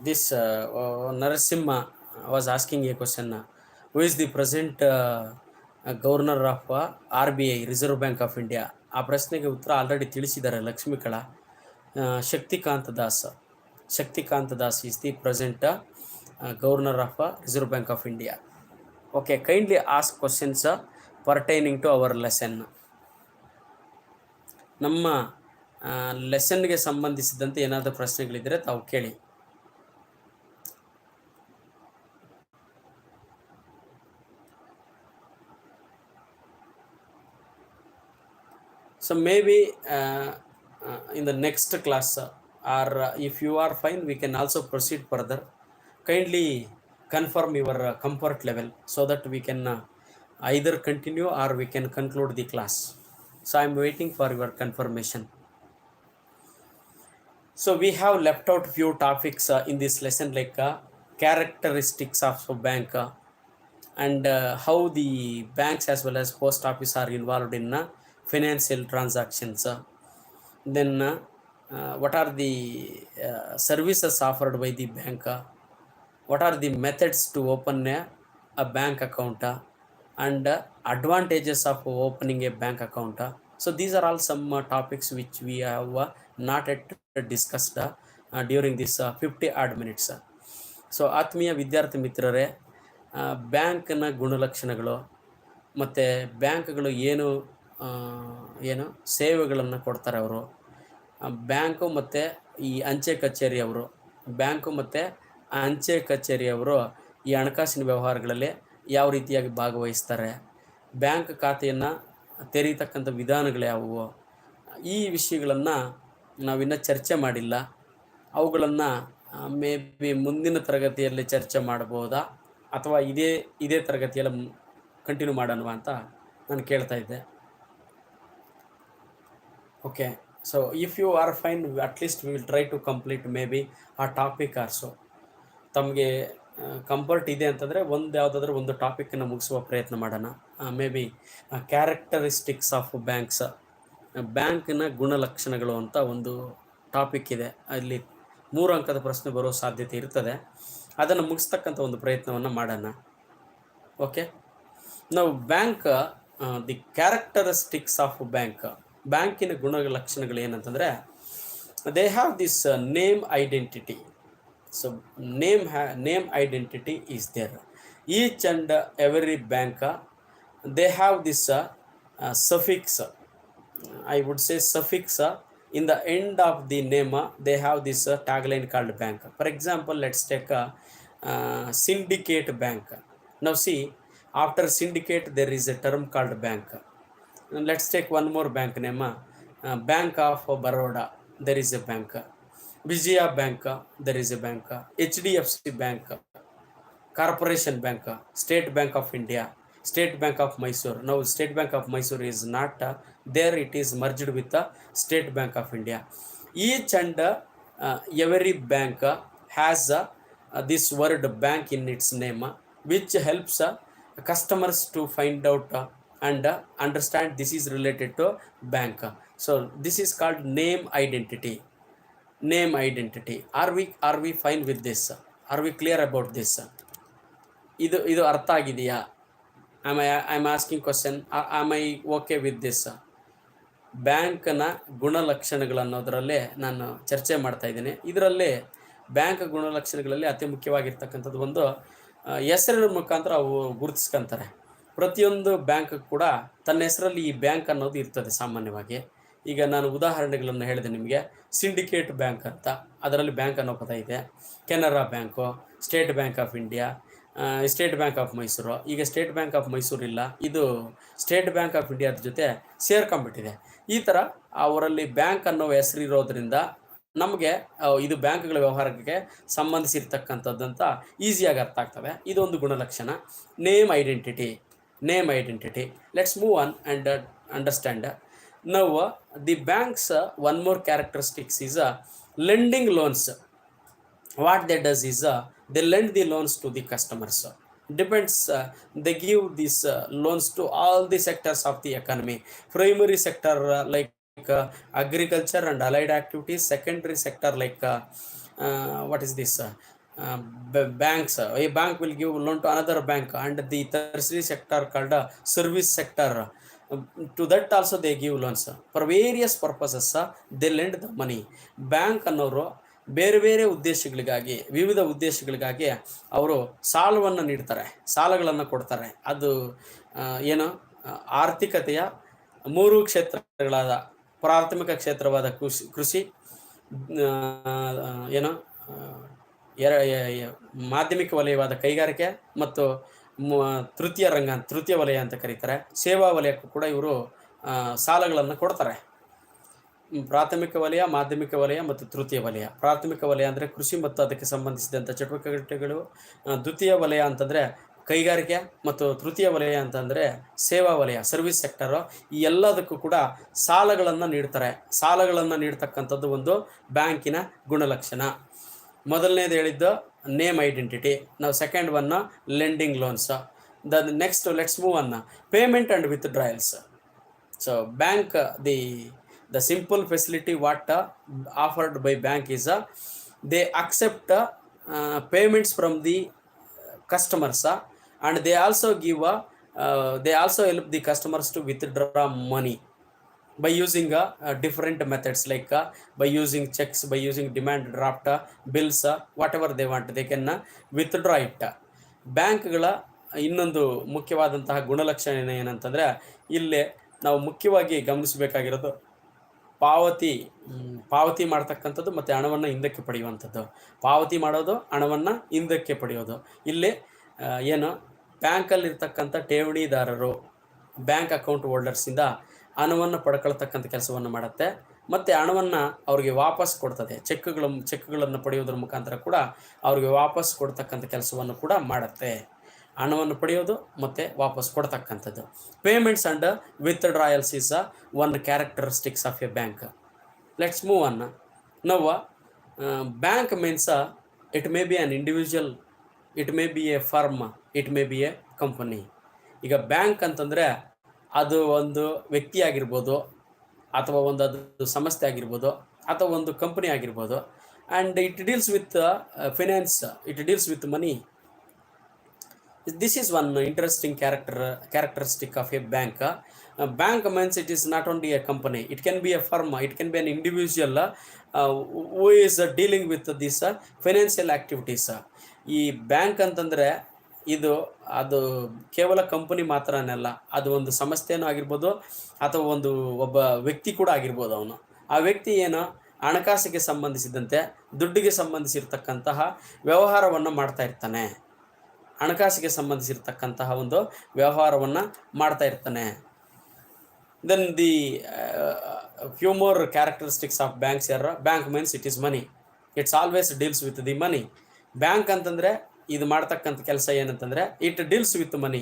This Narasimha was asking a question: who is the present governor of RBI, Reserve Bank of India? ಆ ಪ್ರಶ್ನೆಗೆ ಉತ್ತರ already ತಿಳಿಸಿದ್ದಾರೆ ಲಕ್ಷ್ಮೀಕಲಾ. Shaktikanta Das is the present governor of Reserve Bank of India. Okay, kindly ask questions pertaining to our lesson. ನಮ್ಮ ಲೆಸನ್ಗೆ ಸಂಬಂಧಿಸಿದಂತೆ ಏನಾದರೂ ಪ್ರಶ್ನೆಗಳಿದ್ದರೆ ತಾವು ಕೇಳಿ. So maybe in the next class, or if you are fine, we can also proceed further. Kindly confirm your comfort level so that we can either continue or we can conclude the class. So I am waiting for your confirmation. So we have left out few topics in this lesson, like characteristics of a bank, and how the banks as well as post office are involved in financial transactions. Then what are the services offered by the bank, what are the methods to open a bank account, and advantages of opening a bank account. So these are all some topics which we have not yet discussed during this 50 odd minutes. So ಆತ್ಮೀಯ ವಿದ್ಯಾರ್ಥಿ ಮಿತ್ರರೇ, ಬ್ಯಾಂಕ್ನ ಗುಣಲಕ್ಷಣಗಳು ಮತ್ತು ಬ್ಯಾಂಕ್ಗಳು ಏನು ಸೇವೆಗಳನ್ನು ಕೊಡ್ತಾರೆ ಅವರು, ಬ್ಯಾಂಕು ಮತ್ತು ಈ ಅಂಚೆ ಕಚೇರಿಯವರು, ಬ್ಯಾಂಕು ಮತ್ತು ಅಂಚೆ ಕಚೇರಿಯವರು ಈ ಹಣಕಾಸಿನ ವ್ಯವಹಾರಗಳಲ್ಲಿ ಯಾವ ರೀತಿಯಾಗಿ ಭಾಗವಹಿಸ್ತಾರೆ, ಬ್ಯಾಂಕ್ ಖಾತೆಯನ್ನು ತೆರೀತಕ್ಕಂಥ ವಿಧಾನಗಳು ಯಾವುವು, ಈ ವಿಷಯಗಳನ್ನು ನಾವಿನ್ನೂ ಚರ್ಚೆ ಮಾಡಿಲ್ಲ. ಅವುಗಳನ್ನು ಮೇ ಬಿ ಮುಂದಿನ ತರಗತಿಯಲ್ಲಿ ಚರ್ಚೆ ಮಾಡ್ಬೋದಾ, ಅಥವಾ ಇದೇ ತರಗತಿಯಲ್ಲಿ ಕಂಟಿನ್ಯೂ ಮಾಡೋಣ ಅಂತ ನಾನು ಕೇಳ್ತಾ ಇದ್ದೆ. Okay, so if you are fine, at least we will try to complete maybe a topic or so. ತಮಗೆ ಕಂಫರ್ಟ್ ಇದೆ ಅಂತಂದರೆ ಯಾವುದಾದ್ರೂ ಒಂದು ಟಾಪಿಕನ್ನು ಮುಗಿಸುವ ಪ್ರಯತ್ನ ಮಾಡೋಣ. May be characteristics of banks, ಬ್ಯಾಂಕ್ನ ಗುಣಲಕ್ಷಣಗಳು ಅಂತ ಒಂದು ಟಾಪಿಕ್ ಇದೆ. ಅಲ್ಲಿ 3 ಅಂಕದ ಪ್ರಶ್ನೆ ಬರೋ ಸಾಧ್ಯತೆ ಇರ್ತದೆ. ಅದನ್ನು ಮುಗಿಸ್ತಕ್ಕಂಥ ಒಂದು ಪ್ರಯತ್ನವನ್ನು ಮಾಡೋಣ. ಓಕೆ, ನಾವು ಬ್ಯಾಂಕ್, ದಿ ಕ್ಯಾರೆಕ್ಟರಿಸ್ಟಿಕ್ಸ್ ಆಫ್ ಬ್ಯಾಂಕಿನ ಗುಣಲಕ್ಷಣಗಳು ಏನಂತಂದರೆ, they have this name identity. So name identity is there. Each and every bank, they have this suffix, I would say suffix, in the end of the name. They have this tagline called bank. For example, let's take a syndicate bank. Now see, after syndicate there is a term called bank. Let's take one more bank name, Bank of Baroda. There is a bank. Vijaya Bank, there is a bank. HDFC Bank, Corporation Bank, State Bank of India, State Bank of Mysore. Now State Bank of Mysore is not there, it is merged with the State Bank of India. Each and every bank has this word bank in its name, which helps customers to find out and understand this is related to bank. So this is called name identity. Name identity. Are we fine with this? Are we clear about this? ಇದು ಅರ್ಥ ಆಗಿದೆಯಾ? I am asking question. Am I okay with this? ಬ್ಯಾಂಕ್ನ ಗುಣಲಕ್ಷಣಗಳನ್ನೋದರಲ್ಲೇ ನಾನು ಚರ್ಚೆ ಮಾಡ್ತಾ ಇದ್ದೀನಿ. ಇದರಲ್ಲಿ bank ಗುಣಲಕ್ಷಣಗಳಲ್ಲಿ ಅತಿ ಮುಖ್ಯವಾಗಿರ್ತಕ್ಕಂಥದ್ದು ಒಂದು ಹೆಸರಿನ ಮುಖಾಂತರ ಅವು ಗುರುತಿಸ್ಕೊಂತಾರೆ. ಪ್ರತಿಯೊಂದು ಬ್ಯಾಂಕ್ ಕೂಡ ತನ್ನ ಹೆಸರಲ್ಲಿ ಈ ಬ್ಯಾಂಕ್ ಅನ್ನೋದು ಇರ್ತದೆ ಸಾಮಾನ್ಯವಾಗಿ. ಈಗ ನಾನು ಉದಾಹರಣೆಗಳನ್ನು ಹೇಳಿದೆ ನಿಮಗೆ. ಸಿಂಡಿಕೇಟ್ ಬ್ಯಾಂಕ್ ಅಂತ, ಅದರಲ್ಲಿ ಬ್ಯಾಂಕ್ ಅನ್ನೋ ಪದ ಇದೆ. Canara bank, state bank of India, state bank of Mysuru. ಈಗ ಸ್ಟೇಟ್ ಬ್ಯಾಂಕ್ ಆಫ್ ಮೈಸೂರು ಇಲ್ಲ, ಇದು ಸ್ಟೇಟ್ ಬ್ಯಾಂಕ್ ಆಫ್ ಇಂಡಿಯಾದ ಜೊತೆ ಸೇರ್ಕೊಂಡ್ಬಿಟ್ಟಿದೆ. ಈ ಥರ ಅವರಲ್ಲಿ ಬ್ಯಾಂಕ್ ಅನ್ನೋ ಹೆಸರಿರೋದ್ರಿಂದ ನಮಗೆ ಇದು ಬ್ಯಾಂಕ್ಗಳ ವ್ಯವಹಾರಕ್ಕೆ ಸಂಬಂಧಿಸಿರ್ತಕ್ಕಂಥದ್ದಂತ ಈಸಿಯಾಗಿ ಅರ್ಥ ಆಗ್ತವೆ. ಇದೊಂದು ಗುಣಲಕ್ಷಣ, name identity. Let's move on and understand. Now the banks one more characteristics is lending loans. What they does is they lend the loans to the customers. Depends, they give these loans to all the sectors of the economy. Primary sector like agriculture and allied activities. Secondary sector like what is this? Banks. A bank will give loan to another bank, and the tertiary sector called service sector. To that also they give loans for various purposes. They lend the money. Bank ಅನ್ನೋರು ಬೇರೆ ಬೇರೆ ಉದ್ದೇಶಗಳಿಗಾಗಿ, ವಿವಿಧ ಉದ್ದೇಶಗಳಿಗಾಗಿ ಅವರು ಸಾಲವನ್ನು ನೀಡ್ತಾರೆ, ಸಾಲಗಳನ್ನು ಕೊಡ್ತಾರೆ. ಅದು ಏನು, ಆರ್ಥಿಕತೆಯ ಮೂರು ಕ್ಷೇತ್ರಗಳಾದ ಪ್ರಾಥಮಿಕ ಕ್ಷೇತ್ರವಾದ ಕೃಷಿ, ಏನು ಮಾಧ್ಯಮಿಕ ವಲಯವಾದ ಕೈಗಾರಿಕೆ ಮತ್ತು ತೃತೀಯ ವಲಯ ಅಂತ ಕರೀತಾರೆ. ಸೇವಾ ವಲಯಕ್ಕೂ ಕೂಡ ಇವರು ಸಾಲಗಳನ್ನು ಕೊಡ್ತಾರೆ. ಪ್ರಾಥಮಿಕ ವಲಯ, ಮಾಧ್ಯಮಿಕ ವಲಯ ಮತ್ತು ತೃತೀಯ ವಲಯ. ಪ್ರಾಥಮಿಕ ವಲಯ ಅಂದರೆ ಕೃಷಿ ಮತ್ತು ಅದಕ್ಕೆ ಸಂಬಂಧಿಸಿದಂಥ ಚಟುವಟಿಕೆಗಳು. ದ್ವಿತೀಯ ವಲಯ ಅಂತಂದರೆ ಕೈಗಾರಿಕೆ, ಮತ್ತು ತೃತೀಯ ವಲಯ ಅಂತಂದರೆ ಸೇವಾ ವಲಯ, ಸರ್ವಿಸ್ ಸೆಕ್ಟರು. ಈ ಎಲ್ಲದಕ್ಕೂ ಕೂಡ ಸಾಲಗಳನ್ನು ನೀಡ್ತಾರೆ. ಸಾಲಗಳನ್ನು ನೀಡ್ತಕ್ಕಂಥದ್ದು ಒಂದು ಬ್ಯಾಂಕಿನ ಗುಣಲಕ್ಷಣ. ಮೊದಲನೇದು ಹೇಳಿದ್ದು ನೇಮ್ ಐಡೆಂಟಿಟಿ. ನಾವು second one lending loans. The next let's move on payment and withdrawals. So bank, the simple facility what offered by bank is they accept payments from the customers, and they also give they also help the customers to withdraw money by using different methods like by using checks, by using demand draft, bills, whatever they want they can withdraw it. ಬ್ಯಾಂಕ್ಗಳ ಇನ್ನೊಂದು ಮುಖ್ಯವಾದಂತಹ ಗುಣಲಕ್ಷಣ ಏನಂತಂದರೆ, ಇಲ್ಲೇ ನಾವು ಮುಖ್ಯವಾಗಿ ಗಮನಿಸಬೇಕಾಗಿರೋದು ಪಾವತಿ ಮಾಡ್ತಕ್ಕಂಥದ್ದು ಮತ್ತು ಹಣವನ್ನು ಹಿಂದಕ್ಕೆ ಪಡೆಯುವಂಥದ್ದು. ಪಾವತಿ ಮಾಡೋದು, ಹಣವನ್ನು ಹಿಂದಕ್ಕೆ ಪಡೆಯೋದು. ಇಲ್ಲಿ ಏನು, ಬ್ಯಾಂಕಲ್ಲಿರ್ತಕ್ಕಂಥ ಠೇವಣಿದಾರರು, ಬ್ಯಾಂಕ್ ಅಕೌಂಟ್ ಹೋಲ್ಡರ್ಸಿಂದ ಹಣವನ್ನು ಪಡ್ಕೊಳ್ತಕ್ಕಂಥ ಕೆಲಸವನ್ನು ಮಾಡುತ್ತೆ, ಮತ್ತು ಹಣವನ್ನು ಅವ್ರಿಗೆ ವಾಪಸ್ ಕೊಡ್ತದೆ. ಚೆಕ್ಗಳನ್ನು ಪಡೆಯೋದ್ರ ಮುಖಾಂತರ ಕೂಡ ಅವ್ರಿಗೆ ವಾಪಸ್ ಕೊಡ್ತಕ್ಕಂಥ ಕೆಲಸವನ್ನು ಕೂಡ ಮಾಡುತ್ತೆ. ಹಣವನ್ನು ಪಡೆಯೋದು ಮತ್ತು ವಾಪಸ್ ಕೊಡ್ತಕ್ಕಂಥದ್ದು. Payments and withdrawals is one characteristics of a bank. Let's move on. ನಾವು bank means it may be an individual, it may be a firm, it may be a company. ಈಗ ಬ್ಯಾಂಕ್ ಅಂತಂದರೆ ಅದು ಒಂದು ವ್ಯಕ್ತಿ ಆಗಿರ್ಬೋದು, ಅಥವಾ ಅದು ಸಂಸ್ಥೆ ಆಗಿರ್ಬೋದು, ಅಥವಾ ಒಂದು ಕಂಪನಿ ಆಗಿರ್ಬೋದು. And it deals with finance, it deals with money. This is one interesting characteristic of a bank. Bank means it is not only a company, it can be a firm, it can be an individual who is dealing with this financial activities. ಈ bank ಅಂತಂದರೆ ಅದು ಕೇವಲ company ಮಾತ್ರನಲ್ಲ, ಅದು ಒಂದು ಸಂಸ್ಥೆನೂ ಆಗಿರ್ಬೋದು, ಅಥವಾ ಒಬ್ಬ ವ್ಯಕ್ತಿ ಕೂಡ ಆಗಿರ್ಬೋದು. ಅವನು ಆ ವ್ಯಕ್ತಿ ಏನು, ಹಣಕಾಸಿಗೆ ಸಂಬಂಧಿಸಿದಂತೆ, ದುಡ್ಡಿಗೆ ಸಂಬಂಧಿಸಿರ್ತಕ್ಕಂತಹ ವ್ಯವಹಾರವನ್ನು ಮಾಡ್ತಾ ಇರ್ತಾನೆ. ಹಣಕಾಸಿಗೆ ಸಂಬಂಧಿಸಿರ್ತಕ್ಕಂತಹ ಒಂದು ವ್ಯವಹಾರವನ್ನು ಮಾಡ್ತಾ ಇರ್ತಾನೆ. Then the few more characteristics of banks are, bank means it is money, it's always deals with the money. Bank ಅಂತಂದರೆ ಇದು ಮಾಡ್ತಕ್ಕಂಥ ಕೆಲಸ ಏನಂತಂದರೆ it deals with money.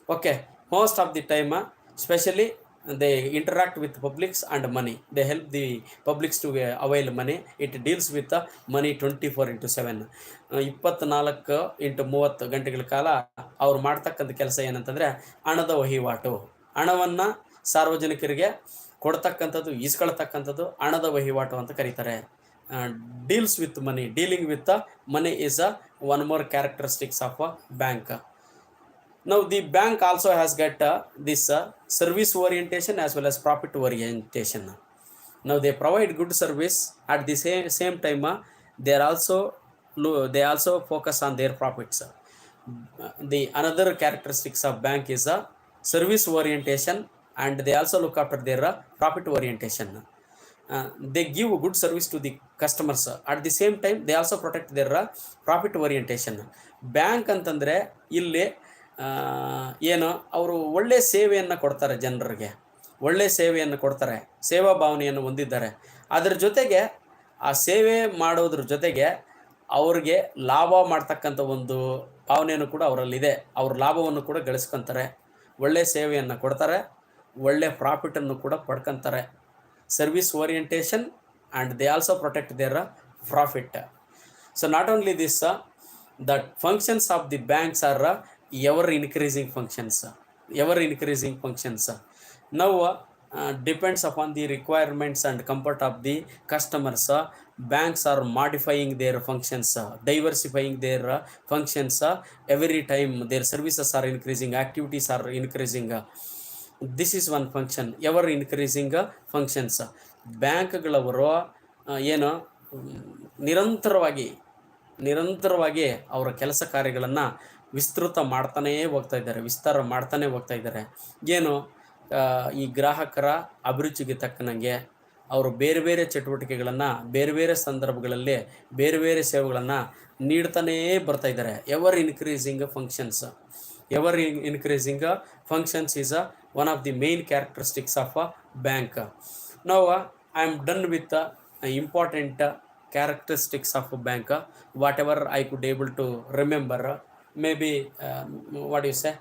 Okay, most of the time especially they interact with publics and money, they help the publics to avail money. It deals with the money 24 into 7, 24 into 30 ಗಂಟೆಗಳ ಕಾಲ ಅವ್ರು ಮಾಡ್ತಕ್ಕಂಥ ಕೆಲಸ ಏನಂತಂದರೆ ಹಣದ ವಹಿವಾಟು, ಹಣವನ್ನು ಸಾರ್ವಜನಿಕರಿಗೆ ಕೊಡ್ತಕ್ಕಂಥದ್ದು, ಈಸ್ಕೊಳ್ತಕ್ಕಂಥದ್ದು ಹಣದ ವಹಿವಾಟು ಅಂತ ಕರೀತಾರೆ. Deals with money, dealing with money is one more characteristics of a bank. Now the bank also has got this service orientation as well as profit orientation. Now they provide good service, at the same time they also focus on their profits. The another characteristics of bank is a service orientation, and they also look after their profit orientation. They give good service to the customers, at the same time they also protect their profit orientation. Bank ಅಂತಂದರೆ ಇಲ್ಲಿ ಏನು ಅವರು ಒಳ್ಳೆಯ ಸೇವೆಯನ್ನು ಕೊಡ್ತಾರೆ, ಜನರಿಗೆ ಒಳ್ಳೆಯ ಸೇವೆಯನ್ನು ಕೊಡ್ತಾರೆ, ಸೇವಾ ಭಾವನೆಯನ್ನು ಹೊಂದಿದ್ದಾರೆ. ಅದರ ಜೊತೆಗೆ ಆ ಸೇವೆ ಮಾಡೋದ್ರ ಜೊತೆಗೆ ಅವ್ರಿಗೆ ಲಾಭ ಮಾಡ್ತಕ್ಕಂಥ ಒಂದು ಭಾವನೆಯೂ ಕೂಡ ಅವರಲ್ಲಿದೆ. ಅವ್ರ ಲಾಭವನ್ನು ಕೂಡ ಗಳಿಸ್ಕೊತಾರೆ, ಒಳ್ಳೆಯ ಸೇವೆಯನ್ನು ಕೊಡ್ತಾರೆ, ಒಳ್ಳೆಯ ಪ್ರಾಫಿಟನ್ನು ಕೂಡ ಪಡ್ಕೊತಾರೆ. Service orientation and they also protect their profit. So not only this, that functions of the banks are ever increasing functions. Now depends upon the requirements and comfort of the customers, banks are modifying their functions, diversifying their functions. Every time their services are increasing, activities are increasing. This is one function, ever increasing functions. ಬ್ಯಾಂಕ್ಗಳವರು ಏನು ನಿರಂತರವಾಗಿ ಅವರ ಕೆಲಸ ಕಾರ್ಯಗಳನ್ನು ವಿಸ್ತಾರ ಮಾಡ್ತಾನೆ ಹೋಗ್ತಾ ಇದ್ದಾರೆ. ಏನು ಈ ಗ್ರಾಹಕರ ಅಭಿರುಚಿಗೆ ತಕ್ಕನಂಗೆ ಅವರು ಬೇರೆ ಬೇರೆ ಚಟುವಟಿಕೆಗಳನ್ನು ಬೇರೆ ಬೇರೆ ಸಂದರ್ಭಗಳಲ್ಲಿ ಬೇರೆ ಬೇರೆ ಸೇವೆಗಳನ್ನು ನೀಡ್ತಾನೇ ಬರ್ತಾ ಇದ್ದಾರೆ. Ever increasing functions is one of the main characteristics of a bank. Now I am done with important characteristics of a bank, whatever I could able to remember. Maybe what you say,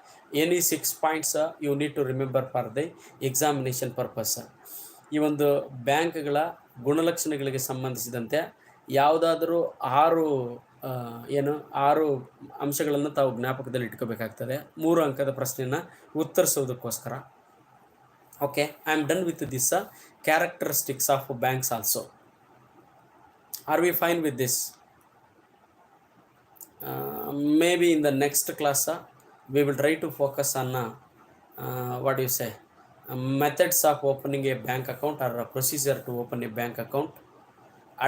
any 6 points you need to remember for the examination purpose. ಈ ಒಂದು ಬ್ಯಾಂಕ್ಗಳ ಗುಣಲಕ್ಷಣಗಳಿಗೆ ಸಂಬಂಧಿಸಿದಂತೆ ಯಾವುದಾದರೂ 6 ಅಂಶಗಳನ್ನು ತಾವು ಜ್ಞಾಪಕದಲ್ಲಿ ಇಟ್ಕೋಬೇಕಾಗ್ತದೆ 3 ಅಂಕದ ಪ್ರಶ್ನೆಯನ್ನು ಉತ್ತರಿಸೋದಕ್ಕೋಸ್ಕರ. Okay, I am done with this characteristics of banks also. Are we fine with this? Maybe in the next class we will try to focus on what do you say, methods of opening a bank account or a procedure to open a bank account,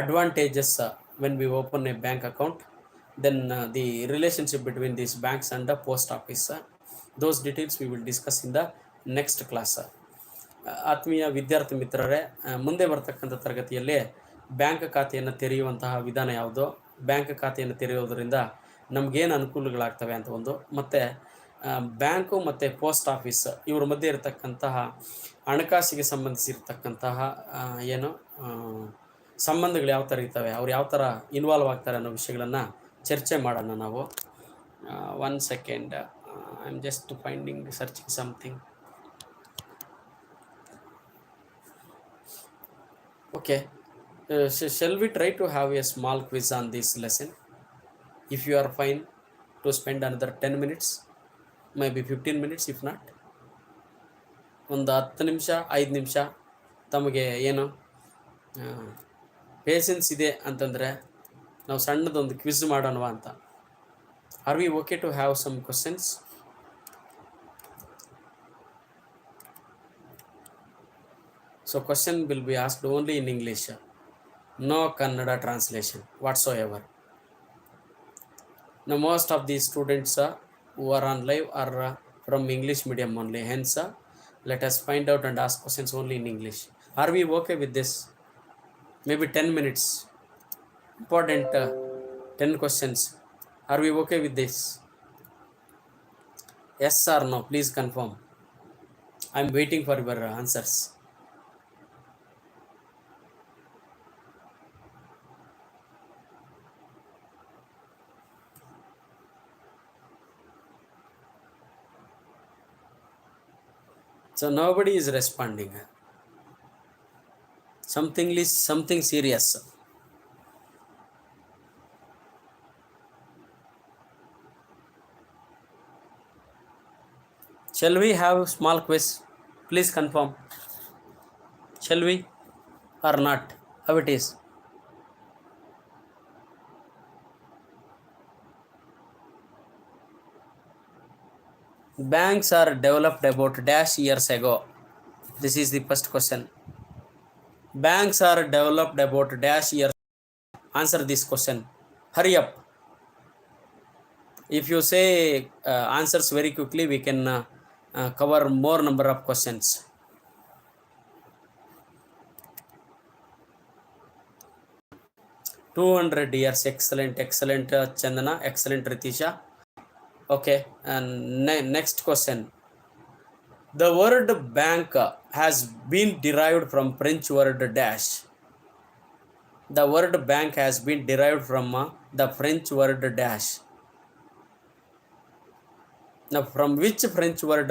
advantages when we open a bank account, then the relationship between these banks and the post office. Those details we will discuss in the next class. ಆತ್ಮೀಯ ವಿದ್ಯಾರ್ಥಿ ಮಿತ್ರರೇ, ಮುಂದೆ ಬರ್ತಕ್ಕಂಥ ತರಗತಿಯಲ್ಲಿ bank ಖಾತೆಯನ್ನು ತೆರೆಯುವಂತಹ ವಿಧಾನ ಯಾವುದು, bank ಖಾತೆಯನ್ನು ತೆರೆಯೋದರಿಂದ ನಮಗೇನು ಅನುಕೂಲಗಳಾಗ್ತವೆ ಅಂತ ಒಂದು, ಮತ್ತು ಬ್ಯಾಂಕು ಮತ್ತು ಪೋಸ್ಟ್ ಆಫೀಸ್ ಇವ್ರ ಮಧ್ಯೆ ಇರತಕ್ಕಂತಹ ಹಣಕಾಸಿಗೆ ಸಂಬಂಧಿಸಿರ್ತಕ್ಕಂತಹ ಸಂಬಂಧಗಳು ಯಾವ ಥರ ಇರ್ತವೆ, ಅವ್ರು ಯಾವ ಥರ ಇನ್ವಾಲ್ವ್ ಆಗ್ತಾರೆ ಅನ್ನೋ ವಿಷಯಗಳನ್ನು ಚರ್ಚೆ ಮಾಡೋಣ ನಾವು. 1 second, I am just searching something. Okay, shall we try to have a small quiz on this lesson? If you are fine to spend another 10 minutes, maybe 15 minutes if not. ಒಂದು 10 ನಿಮಿಷ 5 ನಿಮಿಷ ತಮಗೆ ಏನು ಪೇಷನ್ಸ್ ಇದೆ ಅಂತಂದರೆ ನಾವು ಸಣ್ಣದೊಂದು quiz ಮಾಡೋಣವಾ ಅಂತ. Are we okay to have some questions? So question will be asked only in English. No Kannada translation whatsoever. Now most of the students who are on live are from English medium only. Hence let us find out and ask questions only in English. Are we okay with this? Maybe 10 minutes. Important 10 questions. Are we okay with this? Yes or no? Please confirm. I am waiting for your answers. So nobody is responding. Something serious. Shall we have small quiz? Please confirm. Shall we or not? How it is? Banks are developed about dash years ago. This is the first question. Banks are developed about dash years. Answer this question. Hurry up. If you say answers very quickly, we can cover more number of questions. 200 years. Excellent, excellent, Chandana. Excellent, Ritisha. Okay, and next question. The word bank has been derived from French word dash. The word bank has been derived from the French word dash. Now, from which French word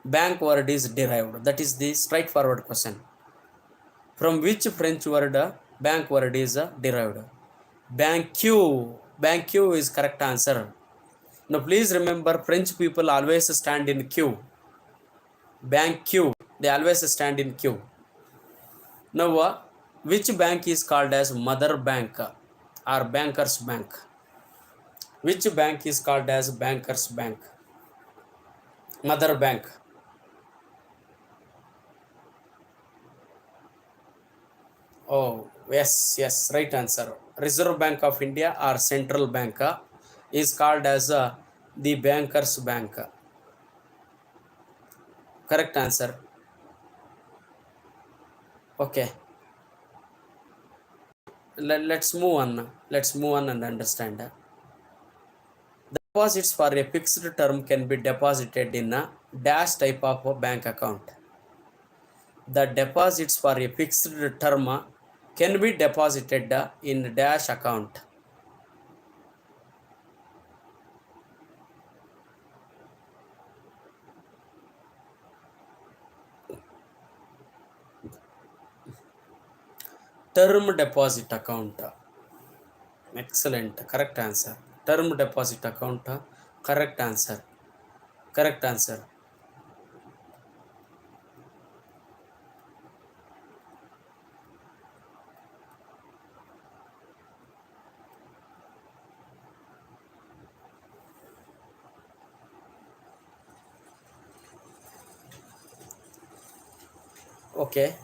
bank word is derived? That is the straightforward question. From which French word bank word is derived? Banque. Banque is correct answer. Now, please remember, French people always stand in queue. Banque. They always stand in queue. Now, which bank is called as mother bank or bankers bank? Which bank is called as bankers bank? Mother bank. Oh, yes, yes, right answer. Reserve Bank of India or Central Bank is called as the bankers bank. Correct answer. Okay, let's move on. Let's move on and understand. The deposits for a fixed term can be deposited in a dash type of a bank account. The deposits for a fixed term can be deposited in dash account. Term deposit account. Excellent. Correct answer. Term deposit account. Correct answer. Correct answer. Okay.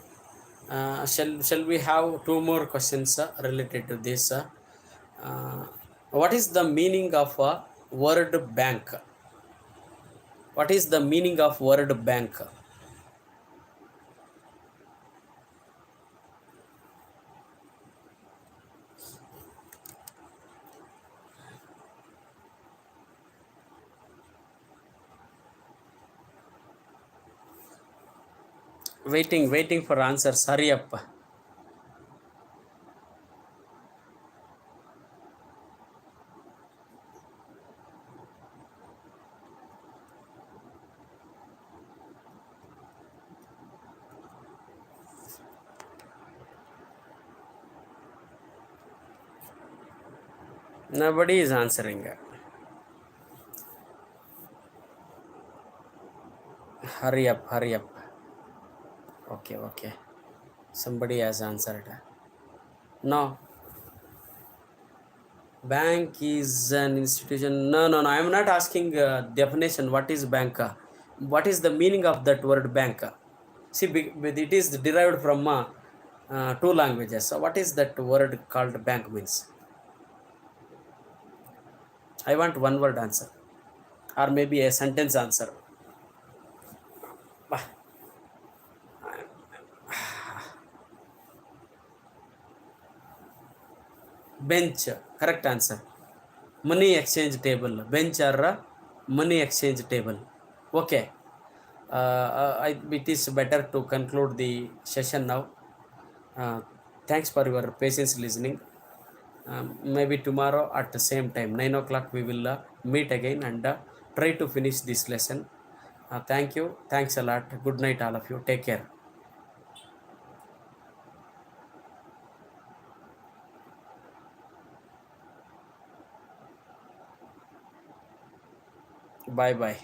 Shall we have two more questions related to this? Uh, what is the meaning of word bank? What is the meaning of word bank? Waiting for answers. Hurry up. Nobody is answering. Hurry up, hurry up. Okay, okay. Somebody has answered. No. Bank is an institution. No. I am not asking definition. What is bank? What is the meaning of that word bank? See, it is derived from two languages. So, what is that word called bank means? I want one word answer, or maybe a sentence answer. Bah. Bench. Correct answer. Money exchange table. Bench or money exchange table. Okay. It is better to conclude the session now. Thanks for your patience listening. Maybe tomorrow at the same time, 9 o'clock, we will meet again and try to finish this lesson. Thank you. Thanks a lot. Good night, all of you. Take care. Bye bye.